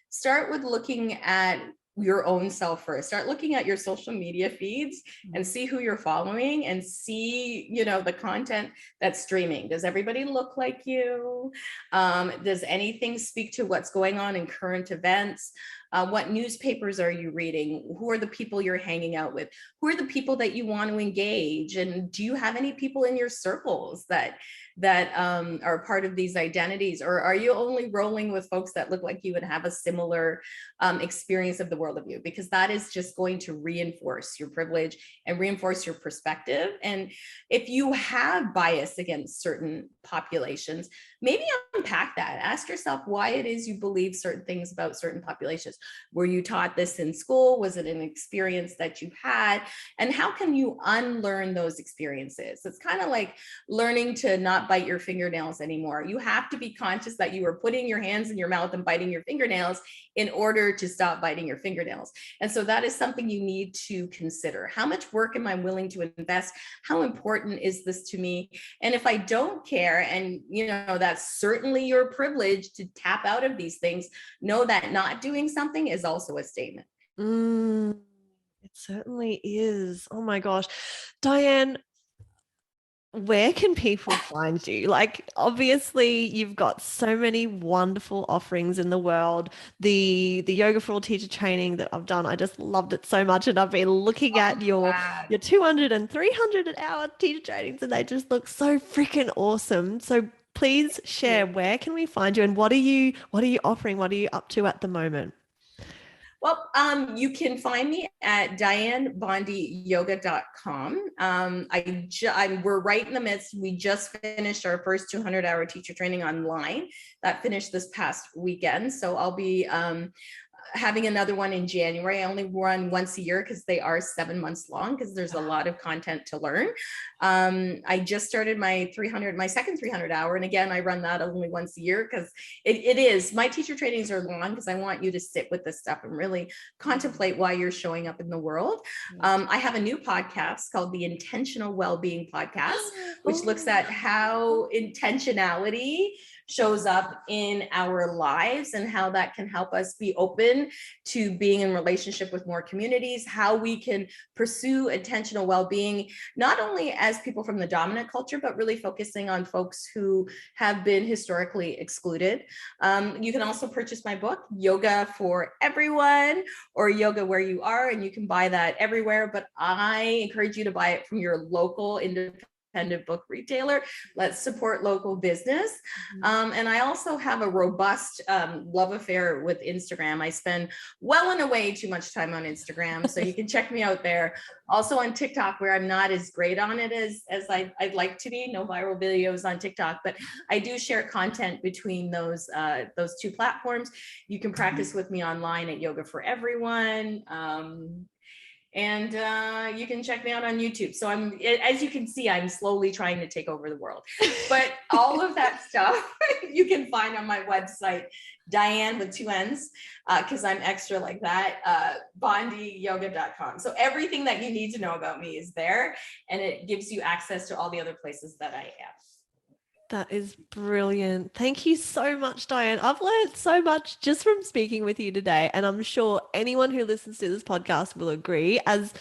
start with looking at your own self first. Start looking at your social media feeds and see who you're following, and see, the content that's streaming. Does everybody look like you? Does anything speak to what's going on in current events? What newspapers are you reading? Who are the people you're hanging out with? Who are the people that you want to engage? And do you have any people in your circles that are part of these identities? Or are you only rolling with folks that look like you and have a similar experience of the world of you? Because that is just going to reinforce your privilege and reinforce your perspective. And if you have bias against certain populations, maybe unpack that. Ask yourself why it is you believe certain things about certain populations. Were you taught this in school? Was it an experience that you had? And how can you unlearn those experiences? It's kind of like learning to not bite your fingernails anymore. You have to be conscious that you are putting your hands in your mouth and biting your fingernails in order to stop biting your fingernails. And so that is something you need to consider. How much work am I willing to invest? How important is this to me? And if I don't care, and that's certainly your privilege to tap out of these things, know that not doing something is also a statement. It certainly is. Oh my gosh. Dianne, where can people find you? Like, obviously you've got so many wonderful offerings in the world. The Yoga for All teacher training that I've done, I just loved it so much. And I've been looking at your 200 and 300 hour teacher trainings, and they just look so freaking awesome. So please share, where can we find you, and what are you offering? What are you up to at the moment? Well, you can find me at diannebondyyoga.com. We're right in the midst. We just finished our first 200-hour teacher training online. That finished this past weekend. So I'll be having another one in January. I only run once a year because they are 7 months long, because there's a lot of content to learn. I just started my second 300 hour. And again, I run that only once a year, because it is, my teacher trainings are long because I want you to sit with this stuff and really contemplate why you're showing up in the world. I have a new podcast called the Intentional Wellbeing Podcast, which looks at how intentionality shows up in our lives and how that can help us be open to being in relationship with more communities, how we can pursue intentional well-being, not only as people from the dominant culture, but really focusing on folks who have been historically excluded. You can also purchase my book, Yoga for Everyone, or Yoga Where You Are, and you can buy that everywhere, but I encourage you to buy it from your local independent book retailer. Let's support local business. And I also have a robust love affair with Instagram. I spend well and away too much time on Instagram, so you can check me out there. Also on TikTok, where I'm not as great on it as I'd like to be. No viral videos on TikTok, but I do share content between those two platforms. You can practice with me online at Yoga for Everyone. And you can check me out on YouTube. So as you can see, I'm slowly trying to take over the world. But all of that stuff you can find on my website, Dianne with 2 N's, because I'm extra like that, bondyyoga.com. So everything that you need to know about me is there, and it gives you access to all the other places that I am. That is brilliant. Thank you so much, Dianne. I've learned so much just from speaking with you today, and I'm sure anyone who listens to this podcast will agree. As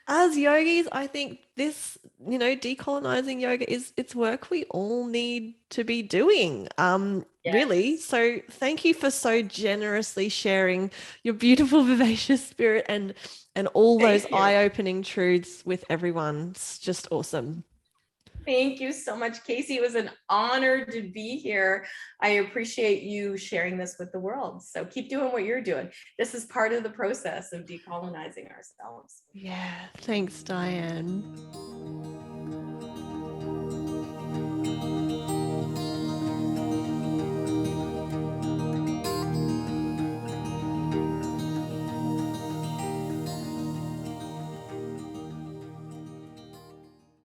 yogis, I think this, decolonizing yoga it's work we all need to be doing. Yes. Really. So thank you for so generously sharing your beautiful, vivacious spirit and all those eye-opening truths with everyone. It's just awesome. Thank you so much, Casey. It was an honor to be here. I appreciate you sharing this with the world. So keep doing what you're doing. This is part of the process of decolonizing ourselves. Yeah. Thanks, Dianne.